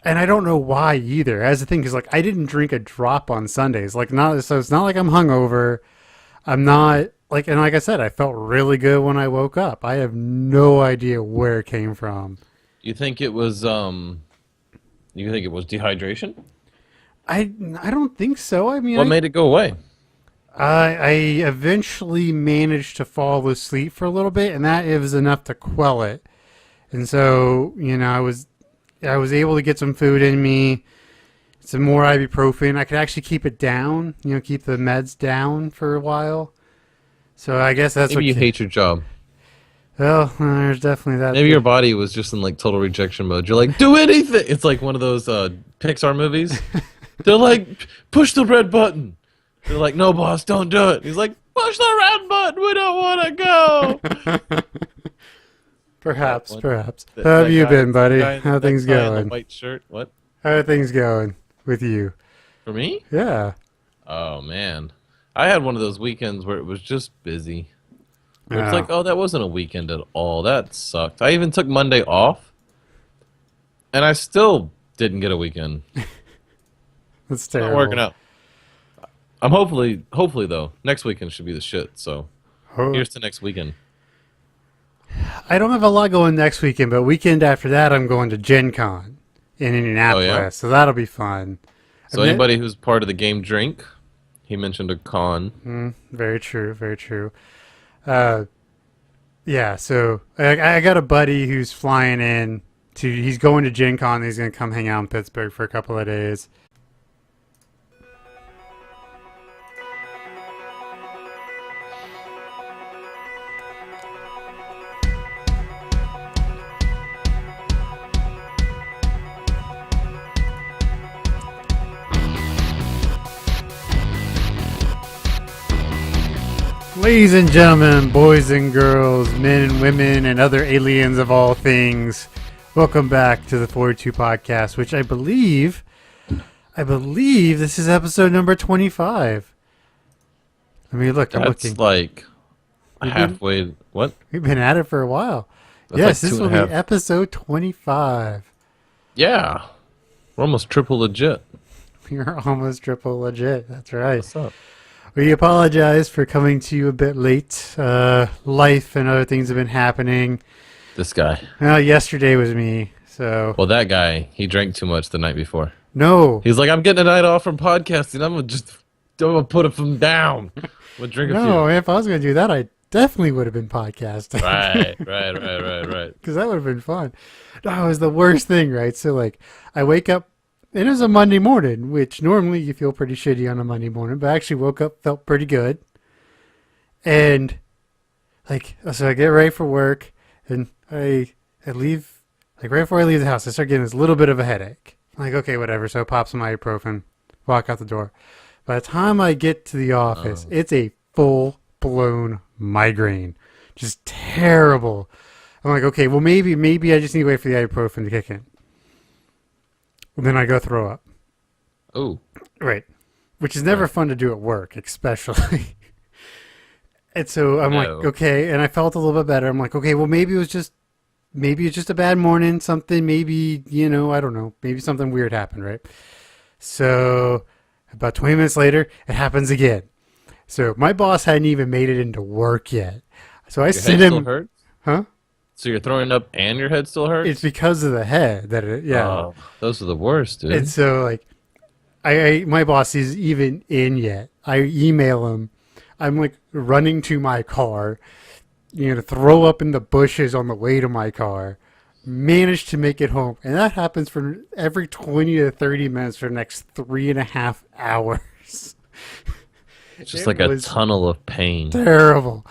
And I don't know why either. As the thing, because like I didn't drink a drop on Sundays. So it's not like I'm hungover. I'm not and like I said, I felt really good when I woke up. I have no idea where it came from. You think it was dehydration? I don't think so. I mean, What made it go away? I eventually managed to fall asleep for a little bit, and that was enough to quell it. And so, I was able to get some food in me. some more ibuprofen. I could actually keep it down, keep the meds down for a while. So I guess that's Maybe you hate your job. Well, there's definitely that. Maybe your body was just in like total rejection mode. You're like, do anything. It's like one of those Pixar movies. They're like, push the red button. They're like, no, boss, don't do it. He's like, push the red button. We don't want to go. Perhaps. How have you been, buddy? How are things going? White shirt. What? How are things going with you? For me? Yeah. Oh man, I had one of those weekends where it was just busy. Where it's Oh. like, oh, that wasn't a weekend at all. That sucked. I even took Monday off, and I still didn't get a weekend. That's It's terrible. not working out. I'm hopefully though, next weekend should be the shit. So Oh. here's to next weekend. I don't have a lot going next weekend, but weekend after that, I'm going to Gen Con in Indianapolis, Oh, yeah? so that'll be fun. So anybody who's part of the game Drink, he mentioned a con. Very true, very true. Yeah, so I got a buddy who's flying in he's going to Gen Con. He's going to come hang out in Pittsburgh for a couple of days. Ladies and gentlemen, boys and girls, men and women, and other aliens of all things, welcome back to the 42 podcast, which I believe this is episode number 25. Let me look. I'm That's looking. like been- halfway. What? We've been at it for a while. That's Yes, like this two will and be a half. episode 25. Yeah, we're almost triple legit. You're almost triple legit. That's right. What's up? We apologize for coming to you a bit late. Life and other things have been happening. This guy. Well, yesterday was me, so Well, that guy, he drank too much the night before. no. He's like, I'm getting a night off from podcasting. I'm gonna put him down. I'm gonna drink a No, if I was going to do that, I definitely would have been podcasting. few. Right. Because that would have been fun. No, it was the worst thing, right? So, like, I wake up, and it was a Monday morning, which normally you feel pretty shitty on a Monday morning, but I actually woke up, felt pretty good. And, like, so I get ready for work, and I leave, like, right before I leave the house, I start getting this little bit of a headache. I'm like, okay, whatever. So I pop some ibuprofen, walk out the door. By the time I get to the office, it's a full-blown migraine. Just terrible. I'm like, okay, well, maybe I just need to wait for the ibuprofen to kick in. And then I go throw up. Oh, Right. Which is never fun to do at work, especially. And so I'm like, No. okay, and I felt a little bit better. I'm like, okay, well, maybe it's just a bad morning, something, maybe, I don't know, maybe something weird happened, right? So about 20 minutes later, it happens again. So my boss hadn't even made it into work yet. So I your sent head still him, hurts? huh? So you're throwing up and your head still hurts? It's because of the head that yeah. Oh, those are the worst, dude. And so, like, my boss is even in yet. I email him. I'm like running to my car, to throw up in the bushes on the way to my car. Managed to make it home, and that happens for every 20 to 30 minutes for the next 3.5 hours. It's just it like a was tunnel of pain. Terrible.